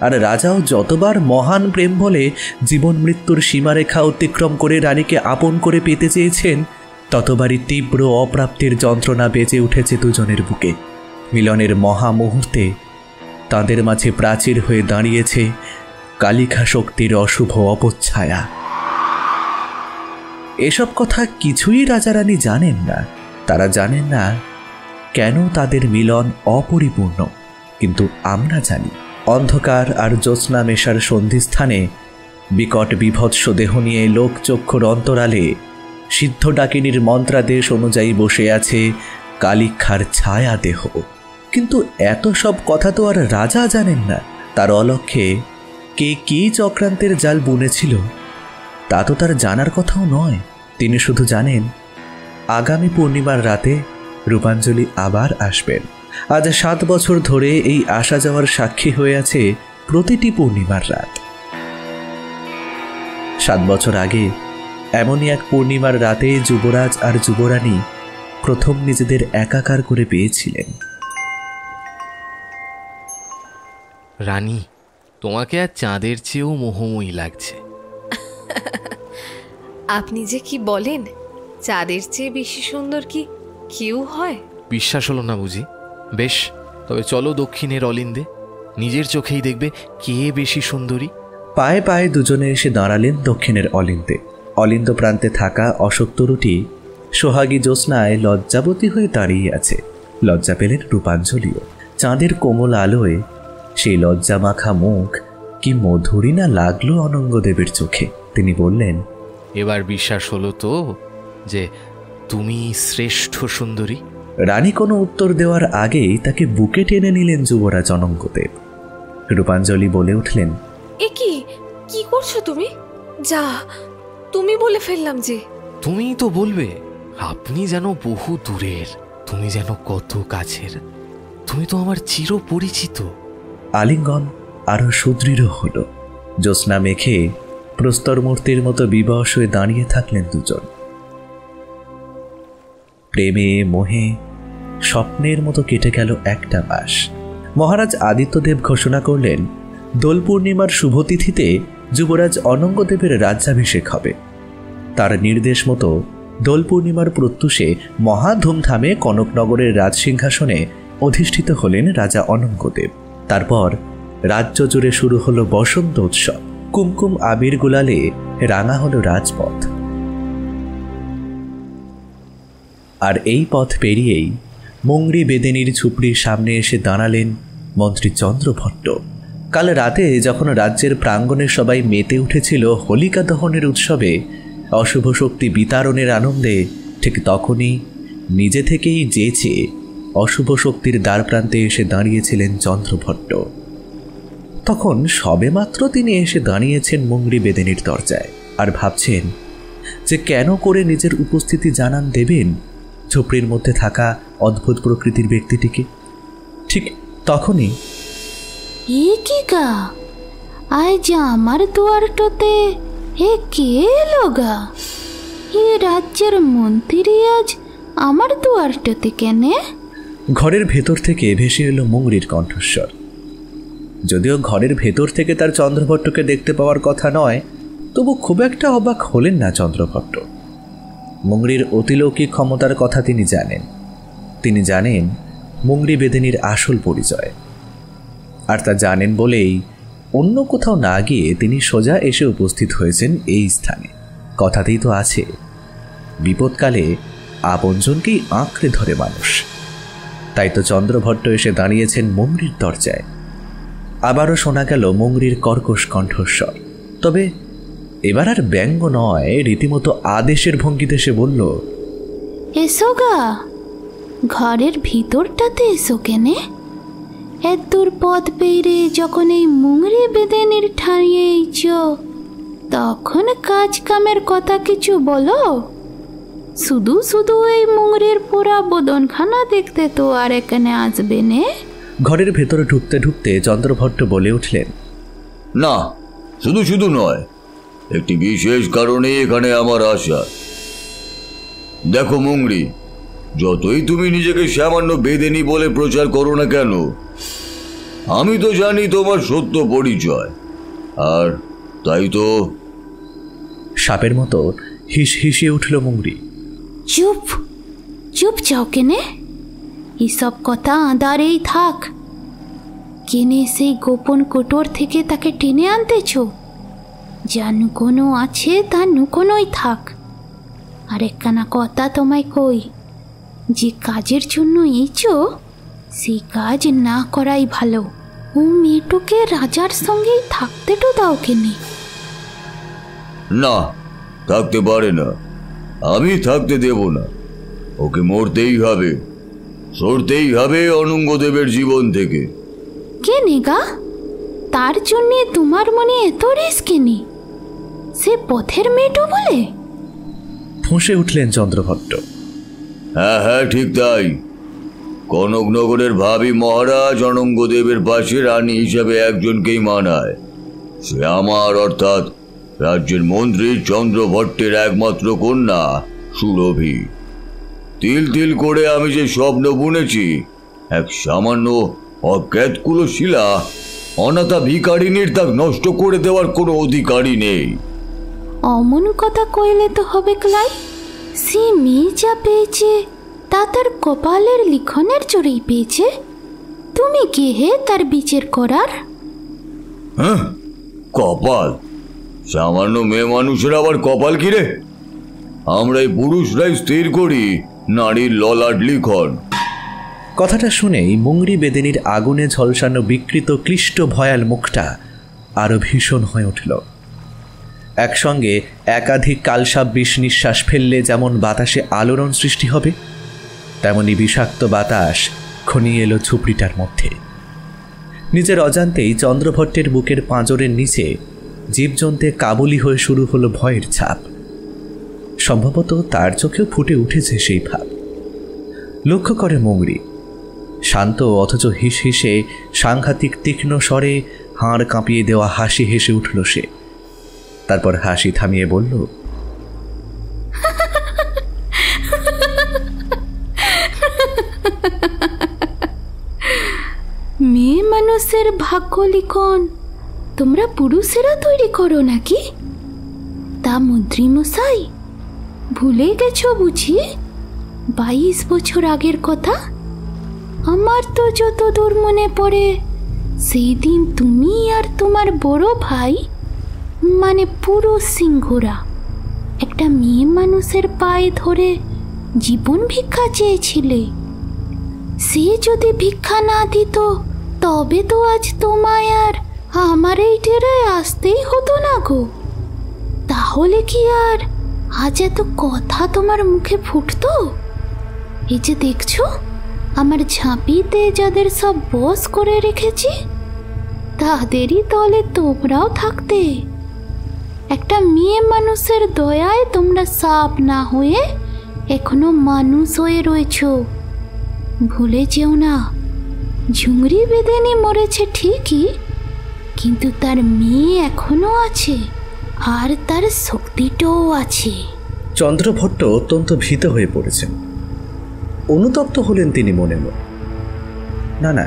আর রাজাও যতবার মহান প্রেম বলে জীবন মৃত্যুর সীমারেখা অতিক্রম করে রানীকে আপন করে পেতে চেয়েছেন, ততবারই তীব্র অপ্রাপ্তির যন্ত্রণা বেজে উঠেছে দুজনের বুকে। মিলনের মহা মুহূর্তে তাঁদের মাঝে প্রাচীর হয়ে দাঁড়িয়েছে কালিকা শক্তির অশুভ অপচ্ছায়া। এসব কথা কিছুই রাজারানী জানেন না। তারা জানেন না কেন তাদের মিলন অপরিপূর্ণ, কিন্তু আমরা জানি। অন্ধকার আর জ্যোৎস্না মেশার সন্ধিস্থানে বিকট বিভৎস দেহ নিয়ে লোকচক্ষুর অন্তরালে সিদ্ধ ডাকিনীর মন্ত্রাদেশ অনুযায়ী বসে আছে কালিক্ষার ছায়া দেহ। কিন্তু এত সব কথা তো আর রাজা জানেন না। তার অলক্ষ্যে কে কী চক্রান্তের জাল বুনেছিল তা তো তার জানার কথাও নয়। তিনি শুধু জানেন আগামী পূর্ণিমার রাতে রূপাঞ্জলি আবার আসবেন, আজ 7 বছর ধরে এই আসা যাওয়ার সাক্ষী হয়ে আছে প্রতিটি পূর্ণিমার রাত। 7 বছর আগে এমনই এক পূর্ণিমার রাতে যুবরাজ আর যুবরানী প্রথম নিজেদের একাকার করে পেয়েছিলেন। রানী, তোমাকে আর চাঁদের চেয়েও মোহময়ী লাগছে। আপনি যে কি বলেন, চাঁদের চেয়ে বেশি সুন্দর কি কেউ হয়? বিশ্বাস হলো না বুঝি? বেশ, তবে চলো দক্ষিণের অলিন্দে, নিজের চোখেই দেখবে কে বেশি সুন্দরী। পায়ে পায়ে দুজনে এসে দাঁড়ালেন দক্ষিণের অলিন্দে। অলিন্দ প্রান্তে থাকা অশোক তরুটি সোহাগী জ্যোৎস্নায় লজ্জাবতী হয়ে দাঁড়িয়ে আছে। লজ্জা পেলেন রূপাঞ্জলিও। চাঁদের কোমল আলোয় সেই লজ্জা মাখা মুখ কি মধুরী না লাগলো অনঙ্গদেবের চোখে। তিনি বললেন, এবার বিশ্বাস হলো তো যে তুমি শ্রেষ্ঠ সুন্দরী? রানী কোনো উত্তর দেওয়ার আগেই তাকে বুকে টেনে নিলেন যুবরাজ অনঙ্গদেব। রূপাঞ্জলি বলে উঠলেন, এ কি করছো তুমি? যা, তুমি বলে ফেললাম যে। তুমিই তো বলবে। আপনি যেন বহু দূরের, তুমি যেন কত কাছের, তুমি তো আমার চির পরিচিত। আলিঙ্গন আরো সুদৃঢ় হলো। জ্যোৎস্না মেখে প্রস্তর মূর্তির মতো বিবশ হয়ে দাঁড়িয়ে থাকলেন দুজন। প্রেমে মোহে স্বপ্নের মতো কেটে গেল একটা মাস। মহারাজ আদিত্যদেব ঘোষণা করলেন, দোল পূর্ণিমার শুভতিথিতে যুবরাজ অনঙ্গদেবের রাজ্যাভিষেক হবে। তার নির্দেশ মতো দোল পূর্ণিমার প্রত্যুষে মহা ধুমধামে কনকনগরের রাজসিংহাসনে অধিষ্ঠিত হলেন রাজা অনঙ্গদেব। তারপর রাজ্য জুড়ে শুরু হলো বসন্ত উৎসব। কুমকুম আবির গুলালে রাঙা হলো রাজপথ। আর এই পথ পেরিয়েই মুংরি বেদেনীর ঝুপড়ির সামনে এসে দাঁড়ালেন মন্ত্রী চন্দ্রভট্ট। কাল রাতে যখন রাজ্যের প্রাঙ্গণে সবাই মেতে উঠেছিল হোলিকা দহনের উৎসবে, অশুভ শক্তি বিতারণের আনন্দে, ঠিক তখনই নিজে থেকেই যেচে অশুভ শক্তির দ্বার প্রান্তে এসে দাঁড়িয়েছিলেন চন্দ্রভট্ট। তখন সবেমাত্র তিনি এসে দাঁড়িয়েছেন মুংরি বেদেনীর দরজায় আর ভাবছেন যে কেন করে নিজের উপস্থিতি জানান দেবেন ঝুপড়ির মধ্যে থাকা অদ্ভুত প্রকৃতির ব্যক্তিটিকে। ঠিক তখনই, এ কি গা, আজ আমার দুয়ারটোতে এ কে এলো গা? এ রাজ্যের মন্ত্রী আজ আমার দুয়ারটোতে কেনে? ঘরের ভেতর থেকে ভেসে এলো মুংরির কণ্ঠস্বর। যদিও ঘরের ভেতর থেকে তার চন্দ্রভট্টকে দেখতে পাওয়ার কথা নয়, তবু খুব একটা অবাক হলেন না চন্দ্রভট্ট। মুংরির অতিলৌকিক ক্ষমতার কথা তিনি জানেন। তিনি জানেন মুংরি বেদেনীর আসল পরিচয়। আর তা জানেন বলেই অন্য কোথাও না গিয়ে তিনি সোজা এসে উপস্থিত হয়েছেন এই স্থানে। কথাতেই তো আছে, বিপদকালে আপনজনকেই আঁকড়ে ধরে মানুষ। তাই তো চন্দ্রভট্ট এসে দাঁড়িয়েছেন মুংরির দরজায়। আবারও শোনা গেল মুংরির কর্কশ কণ্ঠস্বর। তবে এবার আর ব্যঙ্গ নয়, রীতিমতো আদেশের ভঙ্গিতে সে বলল, এসো গা, ঘরের ভিতরটাতে এসো কেনে? এত দূর পথ পেরে যখন এই মুংরি বেদেনীর ঠাঁইয়ে এইছ, তখন কাজ কামের কথা কিছু বলো। শুধু শুধু এই মুংরির পোড়া বদনখানা দেখতে তো আর এখানে আসবে নে? ঘরের ভেতরে ঢুকতে ঢুকতে চন্দ্রভট্ট বলে উঠলেন, না, শুধু শুধু নয়, একটি বিশেষ কারণে এখানে আমার আসা। দেখো মুংরি, যতই তুমি নিজেকে সামান্য বেদেনী বলে প্রচার করো না কেন, আমি তো জানি তোমার সত্য পরিচয়। আর তাই তো সাপের মতো হিস হিসিয়ে উঠল মুংরি। চুপ চুপ যাও কেনে? এসব কথা আঁদারেই থাক। কেনে সেই গোপন কোটর থেকে তাকে টেনে আনতেছ? যা নুকোনো আছে তা নুকোনোই থাক। আর একখানা কথা তোমায় কই, যে কাজের জন্য এইছ সেই কাজ না করাই ভালো। ও মেয়েটোকে রাজার সঙ্গেই থাকতে তো দাও কেনে? না, থাকতে পারে না, আমি থাকতে দেব না। ওকে মরতেই হবে, সরতেই হবে অনঙ্গদেবের জীবন থেকে। কেনে গা? তার জন্যে তোমার মনে এত রেস কেনে? সে পথের মেয়েটো বলে? ফুঁসে উঠলেন চন্দ্রভট্ট। হ্যাঁ হ্যাঁ, ঠিক তাই। কনকনগরের ভাবি মহারাজ অনঙ্গদেবের পাশে রানী হিসাবে একজনকেই মানায়। সে আমার অর্থাৎ রাজ্যের মন্ত্রী চন্দ্রভট্টের একমাত্র কন্যা সুরভি। তিল তিল করে আমি যে স্বপ্ন বুনেছি, এক সামান্য অজ্ঞাতকুলো শিলা অনাথা ভিখারিনীর তা নষ্ট করে দেওয়ার কোনো অধিকারই নেই। অমন কথা কইলে তো হবে ক্লাই। সে মেয়ে যা পেয়েছে তা তার কপালের লিখনের জোরেই পেয়েছে। তুমি কে হে তার বিচার করার? হ্যাঁ, কপাল? সামান্য মেয়ে মানুষের আবার কপাল কিরে? আমরাই পুরুষরাই স্থির করি নারীর ললাট লিখন। কথাটা শুনেই মুংরি বেদিনীর আগুনে ঝলসানো বিকৃত ক্লিষ্ট ভয়াল মুখটা আরো ভীষণ হয়ে উঠল। একসঙ্গে একাধিক কালসাপ বিষ নিঃশ্বাস ফেললে যেমন বাতাসে আলোড়ন সৃষ্টি হবে, তেমনি বিষাক্ত বাতাস খনিয়ে এলো ঝুপড়িটার মধ্যে। নিজের অজান্তেই চন্দ্রভট্টের বুকের পাঁজরের নিচে জীবজন্তে কাবুলি হয়ে শুরু হলো ভয়ের ছাপ। সম্ভবত তার চোখেও ফুটে উঠেছে সেই ভাব। লক্ষ্য করে মুংরি, শান্ত অথচ হিস হিসে সাংঘাতিক তীক্ষ্ণ স্বরে হাড় কাঁপিয়ে দেওয়া হাসি হেসে উঠল সে। তারপর হাসি থামিয়ে বলল, মেয়ে মানুষের ভাগ্য লিখন তোমরা পুরুষেরা তৈরি করো নাকি? তা মন্ত্রী মশাই, ভুলে গেছো বুঝি 22 বছর আগের কথা? আমার তো যতদূর মনে পড়ে, সেই দিন তুমি আর তোমার বড় ভাই মানে পুরুষ সিংহরা একটা মেয়ে মানুষের পায়ে ধরে জীবন ভিক্ষা চেয়েছিলে। সে যদি ভিক্ষা না দিত তবে তো আজ তোমায় আর আমার এই ডেরায় আসতেই হতো না গো। তাহলে কি আর আজ এত কথা তোমার মুখে ফুটতো? এই যে দেখছো আমার ঝাঁপিতে যাদের সব বশ করে রেখেছি, তাদেরই দলে তোমরাও থাকতে। একটা মেয়ে মানুষের দয়ায় তোমরা সাপ না হয়ে এখনো মানুষ হয়ে রয়েছ। ভুলে যেও না, ঝুংরি বেদিনী মরেছে ঠিকই, কিন্তু তার মেয়ে এখনো আছে, আর তার শক্তিটাও আছে। চন্দ্রভট্ট অত্যন্ত ভীত হয়ে পড়েছেন। অনুতপ্ত হলেন তিনি মনে মনে। না না,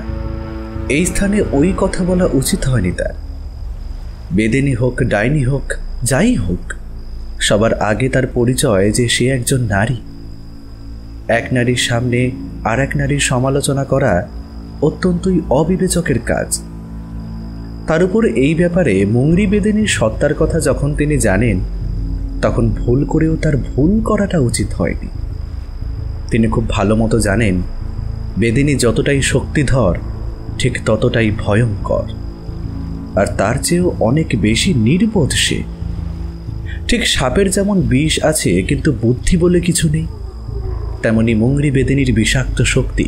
এই স্থানে ওই কথা বলা উচিত হয়নি তার। বেদিনী হোক, ডাইনি হোক, যাই হোক, সবার আগে তার পরিচয় যে সে একজন নারী। এক নারীর সামনে আর এক নারীর সমালোচনা করা অত্যন্তই অবিবেচকের কাজ। তার উপর এই ব্যাপারে মুংরি বেদিনীর সত্তার কথা যখন তিনি জানেন, তখন ভুল করেও তার ভুল করাটা উচিত হয়নি। তিনি খুব ভালো মতো জানেন বেদিনী যতটাই শক্তিধর ঠিক ততটাই ভয়ঙ্কর, আর তার চেয়েও অনেক বেশি নির্বোধ সে। ঠিক সাপের যেমন বিষ আছে কিন্তু বুদ্ধি বলে কিছু নেই, তেমনি মুংরি বেদিনীর বিষাক্ত শক্তি,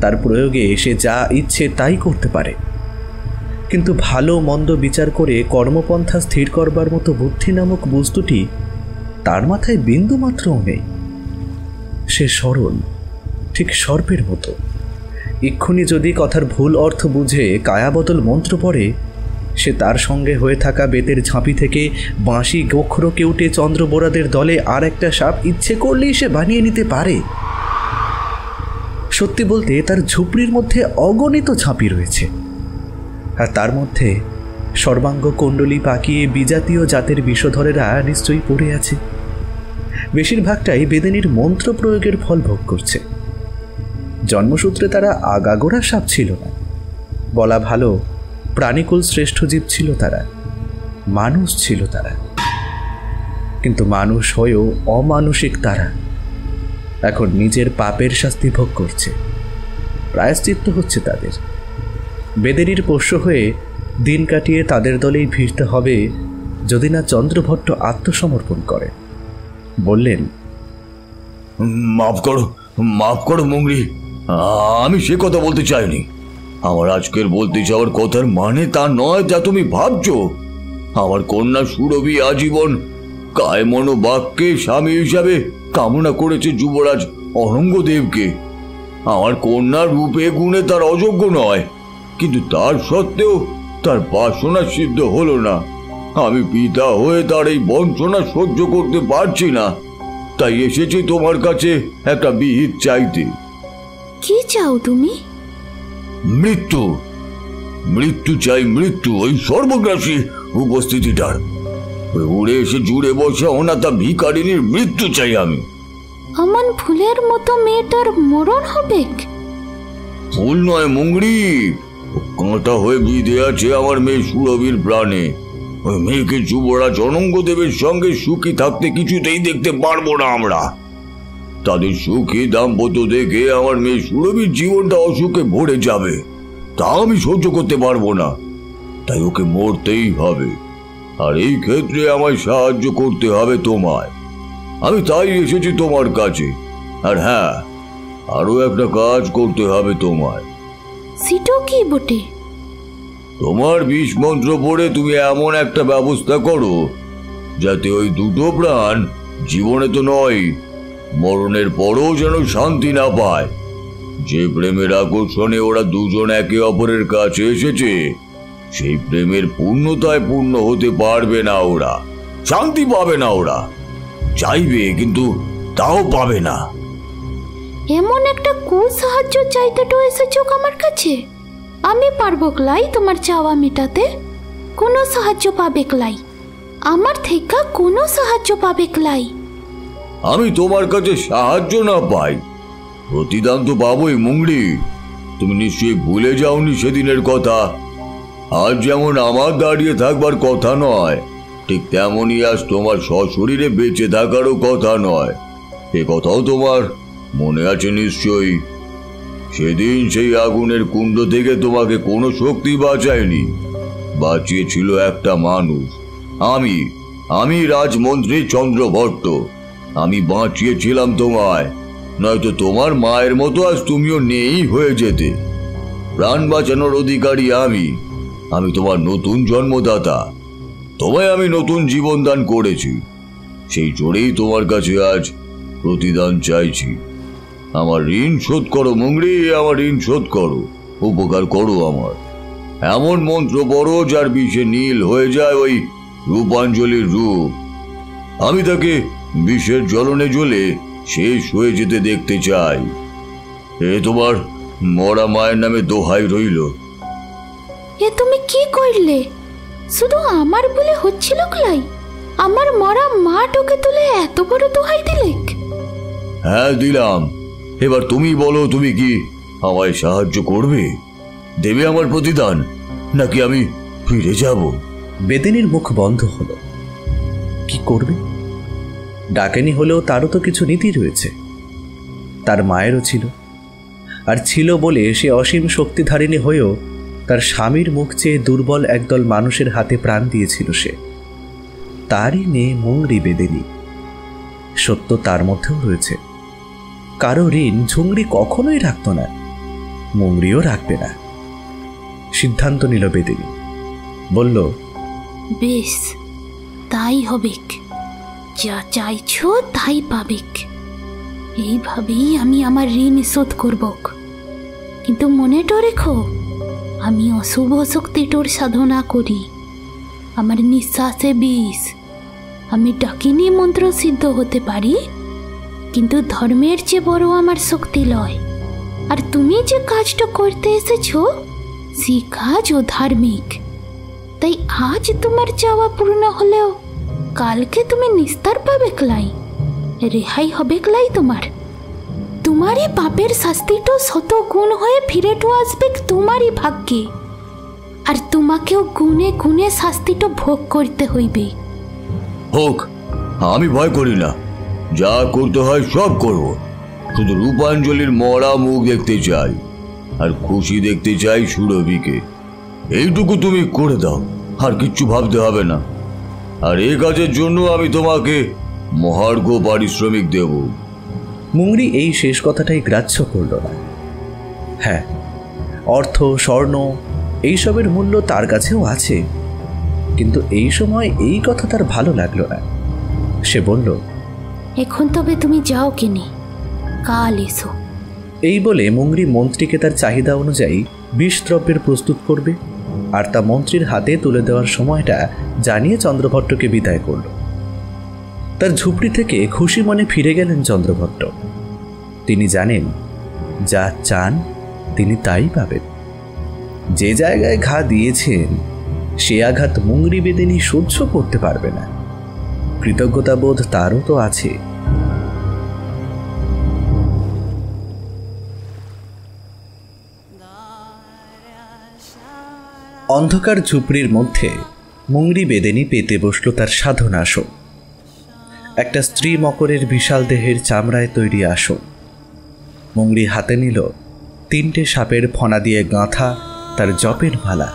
তার প্রয়োগে সে যা ইচ্ছে তাই করতে পারে। কিন্তু ভালো মন্দ বিচার করে কর্মপন্থা স্থির করবার মতো বুদ্ধি নামক বস্তুটি তার মাথায় বিন্দুমাত্রও নেই। সে সরল, ঠিক সর্পের মতো। এক্ষুনি যদি কথার ভুল অর্থ বুঝে কায়াবদল মন্ত্র পড়ে, সে তার সঙ্গে হয়ে থাকা বেতের ঝাঁপি থেকে বাঁশি গোখরো কেউটে চন্দ্রবোরাদের দলে আর একটা সাপ ইচ্ছে করলেই সে বানিয়ে নিতে পারে। সত্যি বলতে তার ঝুপড়ির মধ্যে অগণিত ঝাঁপি রয়েছে, আর তার মধ্যে সর্বাঙ্গ কুণ্ডলী পাকিয়ে বিজাতীয় জাতের বিষধরেরা নিশ্চয়ই পড়ে আছে। বেশিরভাগটাই বেদিনীর মন্ত্র প্রয়োগের ফল ভোগ করছে। জন্মসূত্রে তারা আগাগোড়া সাপ ছিল না, বলা ভালো প্রাণীকুল শ্রেষ্ঠ জীব ছিল তারা, মানুষ ছিল তারা। কিন্তু মানুষ হয়েও অমানসিক তারা এখন নিজের পাপের শাস্তি ভোগ করছে, প্রায়শ্চিত্ত হচ্ছে তাদের। বেদিনীর পোষ্য হয়ে দিন কাটিয়ে তাদের দলেই ভিড়তে হবে যদি না চন্দ্রভট্ট আত্মসমর্পণ করে। বললেন, মাফ করো মুংরি, আমি সে কথা বলতে চাইনি। আমার আজকের বলতে যাওয়ার কথার মানে তা নয় যা তুমি ভাবছো। আমার কন্যা সুরভি আজীবন কায় মনোবাক্যে স্বামী হিসাবে কামনা করেছে যুবরাজ অনঙ্গদেবকে। আমার কন্যার রূপে গুণে তার অযোগ্য নয়, কিন্তু তার সত্ত্বেও তার বাসনা সিদ্ধ হলো না। আমি পিতা হয়ে তার এই বঞ্চনা সহ্য করতে পারছি না, তাই এসেছি তোমার কাছে একটা বিহিত চাইতে। কি চাও তুমি? মৃত্যু, মৃত্যু চাই, মৃত্যু। ওই সর্বগ্রাসী উপস্থিতিটার, ওই উড়ে এসে জুড়ে বসে অনাথা ভিখারিনীর মৃত্যু চাই আমি। অমন ফুলের মতো মেয়েটার মরণ হবে? ফুল নয় মুঙ্গরি, কাঁটা হয়ে বিঁধে আছে আমার মেয়ে সুরভির প্রাণে। ওই মেয়েকে যুবরাজ অনঙ্গদেবের সঙ্গে সুখী থাকতে কিছুতেই দেখতে পারবো না আমরা। তাদের সুখী দাম্পত্য দেখে আমার মেয়ে সুরভির জীবনটা অসুখে ভরে যাবে, তা আমি সহ্য করতে পারবো না। তাই ওকে মরতেই হবে, আর এই ক্ষেত্রে আমায় সাহায্য করতে হবে তোমায়। আমি তাই এসেছি তোমার কাছে। আর হ্যাঁ, আরো একটা কাজ করতে হবে তোমায়। সেটা কি বটে? তোমার বিষ মন্ত্র পড়ে তুমি এমন একটা ব্যবস্থা করো যাতে ওই দুটো প্রাণ জীবনে তো নয়, মরণের পরও যেন শান্তি না পায়। যে প্রেমের আকর্ষণে ওরা দুজন একে অপরের কাছে এসেছে, সেই প্রেমের পূর্ণতায় পূর্ণ হতে পারবে না ওরা, শান্তি পাবে না ওরা। চাইবে কিন্তু তাও পাবে না। এমন একটা সাহায্য চাইতে তো এসেছো আমার কাছে। আমি পারবো ক্লাই তোমার চাওয়া মেটাতে? কোনো সাহায্য পাবে ক্লাই? আমার থেকে কোনো সাহায্য পাবে ক্লাই? আমি তোমার কাছে সাহায্য না পাই, প্রতিদান তো পাবোই মুঙ্গরি। তুমি নিশ্চয়ই ভুলে যাওনি সেদিনের কথা। আজ যেমন আমার দাঁড়িয়ে থাকবার কথা নয়, ঠিক তেমনই আজ তোমার সশরীরে বেঁচে থাকারও কথা নয়। এ কথাও তোমার মনে আছে নিশ্চয়ই। সেদিন সেই আগুনের কুণ্ড থেকে তোমাকে কোনো শক্তি বাঁচায়নি, বাঁচিয়েছিল একটা মানুষ। আমি রাজমন্ত্রী চন্দ্রভট্ট। আমি বাঁচিয়েছিলাম তোমায়, নয়তো তোমার মায়ের মতো আজ তুমিও নেই হয়ে যেতে। প্রাণ বাঁচানোর অধিকারী আমি তোমার নতুন জন্মদাতা। তোমায় আমি নতুন জীবন দান করেছি, সেই জোরেই তোমার কাছে আজ প্রতিদান চাইছি। আমার ঋণ শোধ করো মুঙ্গরি, আমার ঋণ শোধ করো, উপকার করো আমার। এমন মন্ত্র পড়ো যার বিষে নীল হয়ে যায় ওই রূপাঞ্জলির রূপ। আমি তাকে বিষের জ্বলনে জ্বলে শেষ হয়ে যেতে দেখতে চাই। এ তোমার মরা মায়ের নামে দোহাই রইল। এ তুমি কি করলে? শুধু আমার বলে হচ্ছিল ক্লাই? আমার মরা মা টোকে তুলে এত বড় দোহাই দিলে? হ্যাঁ দিলাম। এবার তুমি বলো, তুমি কি আমায় সাহায্য করবে? দেবে আমার প্রতিদান, নাকি আমি ফিরে যাব? বেদিনীর মুখ বন্ধ হলো। কি করবে? ডাকেনি হলেও তারও তো কিছু নীতি রয়েছে। তার মায়েরও ছিল, আর ছিল বলে সে অসীম শক্তিধারিণী হয়েও তার স্বামীর মুখ চেয়ে দুর্বল একদল মানুষের হাতে প্রাণ দিয়েছিল সে। তারই মেয়ে মুঙ্গরি বেদিনী। সত্য তার মধ্যেও রয়েছে। কারো ঋণ ঝুংরি কখনোই রাখত না, মুঙ্গরিও রাখবে না। সিদ্ধান্ত নিল বেদিনী। বলল, বেশ, তাই হবে। যা চাইছো তাই পাবে। এইভাবেই আমি আমার ঋণ শোধ করব। কিন্তু মনেটা রেখো, আমি অশুভ শক্তিটোর সাধনা করি। আমার নিঃশ্বাসে বিষ। আমি ডাকিনি মন্ত্র সিদ্ধ হতে পারি, কিন্তু ধর্মের চেয়ে বড় আমার শক্তি লয়। আর তুমি যে কাজটা করতে এসেছো, সেই কাজ অধার্মিক। তাই আজ তোমার চাওয়া পূর্ণ হলেও কালকে তুমি নিস্তার পাবে ক্লাই, রেহাই হবে ক্লাই তোমার। তোমারই পাপের শাস্তিটা শত গুণ হয়ে ফিরেটো আসবে তোমারই ভাগ্যে, আর তোমাকেও গুণে গুণে শাস্তিটা ভোগ করতে হইবে। হোক, আমি ভয় করি না। যা করতে হয় সব করব। শুধু রূপাঞ্জলির মরা মুখ দেখতে চাই, আর খুশি দেখতে চাই সুরভিকে। এইটুকু তুমি করে দাও, আর কিচ্ছু ভাবতে হবে না। আর এই কাজের জন্য আমি তোমাকে মহার্ঘ পারিশ্রমিক দেব। মুঙ্গরি এই শেষ কথাটাই গ্রাহ্য করল না। হ্যাঁ, অর্থ স্বর্ণ এইসবের মূল্য তার কাছেও আছে, কিন্তু এই সময় এই কথা তার ভালো লাগলো না। সে বলল, এখন তবে তুমি যাও কিনে, কাল এসো। এই বলে মুংরি মন্ত্রীকে তার চাহিদা অনুযায়ী বিষদ্রব্যের প্রস্তুত করবে আর তা মন্ত্রীর হাতে তুলে দেওয়ার সময়টা জানিয়ে চন্দ্রভট্টকে বিদায় করল। তার ঝুপড়ি থেকে খুশি মনে ফিরে গেলেন চন্দ্রভট্ট। তিনি জানেন যা চান তিনি তাই পাবেন। যে জায়গায় ঘা দিয়েছেন সে আঘাত মুংরি বেদিনী সহ্য করতে পারবে না। কৃতজ্ঞতাবোধ তারও তো আছে। অন্ধকার ঝুপড়ির মধ্যে মুংরি বেদেনী পেতে বসল তার সাধন আসন। একটা স্ত্রী মকরের বিশাল দেহের চামড়ায় তৈরি আসন। মুংরি হাতে নিল 3টে সাপের ফণা দিয়ে গাঁথা তার জপের মালা।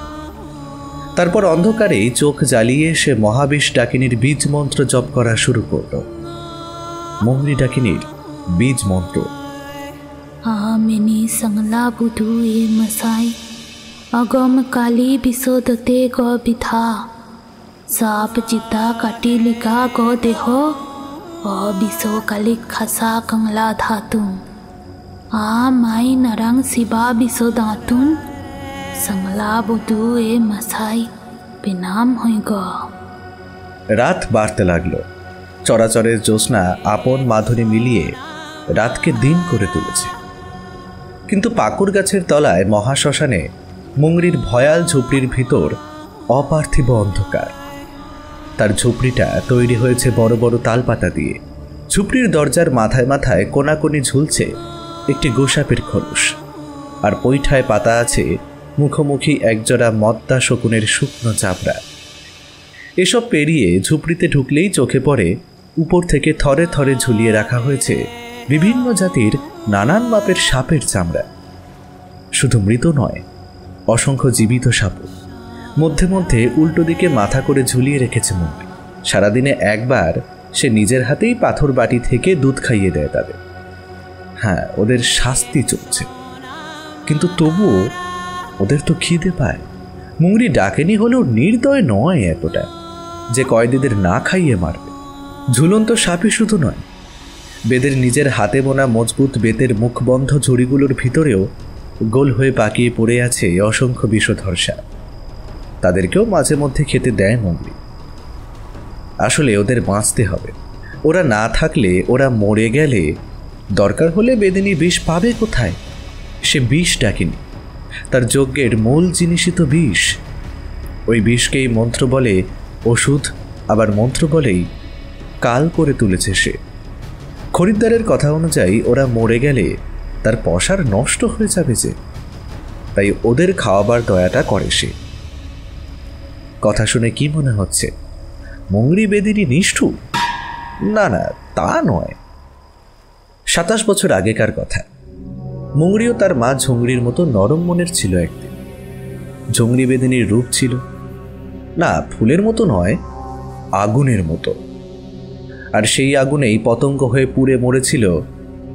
তারপর অন্ধকারে চোখ জ্বালিয়ে সে মহাবিষ ডাকিনীর বীজ মন্ত্র জপ করা শুরু করল। মুংরি ডাকিনীর বীজ মন্ত্র। आमिनी संगला बुधु ए मसाई अगम काली बिसोदते गो बिथा साप चिता काटी लिका गो देहो ओ बिसो कालिक खसा कंगला धातुम आ माई नरंग शिवा बिसो दातुम संगला बुधु ए मसाई बेनाम हुई गो। রাত বাড়তে লাগলো। চরাচরের জ্যোৎস্না আপন মাধুরী মিলিয়ে রাতকে দিন করে তুলেছে। কিন্তু পাকুর গাছের তলায় মহাশ্মশানে মুংরির ভয়াল ঝুপড়ির ভিতর অপার্থিব অন্ধকার। তার ঝুপড়িটা তৈরি হয়েছে বড় বড় তালপাতা দিয়ে। ঝুপড়ির দরজার মাথায় মাথায় কোনাকুনি ঝুলছে একটি গোসাপের খোলস, আর পৈঠায় পাতা আছে মুখোমুখি একজোড়া মদ্দা শকুনের শুকনো চাপড়া। এসব পেরিয়ে ঝুপড়িতে ঢুকলেই চোখে পড়ে উপর থেকে থরে থরে ঝুলিয়ে রাখা হয়েছে বিভিন্ন জাতির নানান মাপের সাপের চামড়া। শুধু মৃত নয়, অসংখ্য জীবিত সাপও। মধ্যে মধ্যে উল্টো দিকে মাথা করে ঝুলিয়ে রেখেছে মুংরি। সারাদিনে একবার সে নিজের হাতেই পাথর বাটি থেকে দুধ খাইয়ে দেয় তাদের। হ্যাঁ, ওদের শাস্তি চলছে, কিন্তু তবুও ওদের তো খিদে পায়। মুংরি ডাকেনি হলেও নির্দয় নয় এতটা যে কয়েদিদের না খাইয়ে মারবে। ঝুলন্ত সাপই শুধু নয়, বেদের নিজের হাতে বোনা মজবুত বেতের মুখবন্ধ ঝুড়িগুলোর ভিতরেও গোল হয়ে পাকিয়ে পড়ে আছে অসংখ্য বিষধর সাপ। তাদেরকেও মাঝে মধ্যে খেতে দেয় মুংরি। আসলে ওদের বাঁচতে হবে। ওরা না থাকলে, ওরা মরে গেলে দরকার হলে বেদিনী বিষ পাবে কোথায়? সে বিষ ডাকেনি, তার যজ্ঞের মূল জিনিসই তো বিষ। ওই বিষকেই মন্ত্র বলে ওষুধ, আবার মন্ত্র বলেই কাল করে তুলেছে সে। খরিদ্দারের কথা অনুযায়ী ওরা মরে গেলে তার পসার নষ্ট হয়ে যাবে যে, তাই ওদের খাওয়াবার দয়াটা করে সে। কথা শুনে কি মনে হচ্ছে মুংরি বেদিনী নিষ্ঠুর? না না, তা নয়। 27 বছর আগেকার কথা। মুংরিও তার মা ঝুংরির মতো নরম মনের ছিল একদিন। ঝুংরি বেদিনীর রূপ ছিল না ফুলের মতো নয়, আগুনের মতো। আর সেই আগুনেই পতঙ্গ হয়ে পুড়ে মরেছিল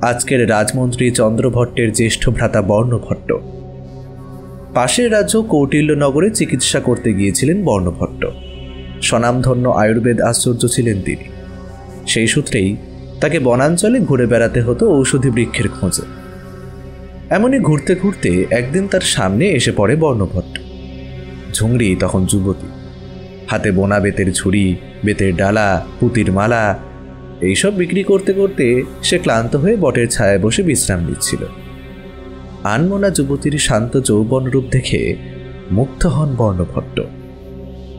আজকের রাজমন্ত্রী চন্দ্রভট্টের জ্যেষ্ঠ ভ্রাতা বর্ণভট্ট। পাশের রাজ্য কৌটিল্যনগরে চিকিৎসা করতে গিয়েছিলেন বর্ণভট্ট। স্বনামধন্য আয়ুর্বেদ আশ্চর্য ছিলেন তিনি। সেই সূত্রেই তাকে বনাঞ্চলে ঘুরে বেড়াতে হতো ঔষধি বৃক্ষের খোঁজে। এমনই ঘুরতে ঘুরতে একদিন তার সামনে এসে পড়ে বর্ণভট্ট। ঝুংরি তখন যুবতী, হাতে বোনা বেতের ঝুড়ি, বেতের ডালা, পুতির মালা এইসব বিক্রি করতে করতে সে ক্লান্ত হয়ে বটের ছায়ায় বসে বিশ্রাম নিচ্ছিল। আনমনা যুবতীর শান্ত যৌবন রূপ দেখে মুগ্ধ হন বর্ণভট্ট।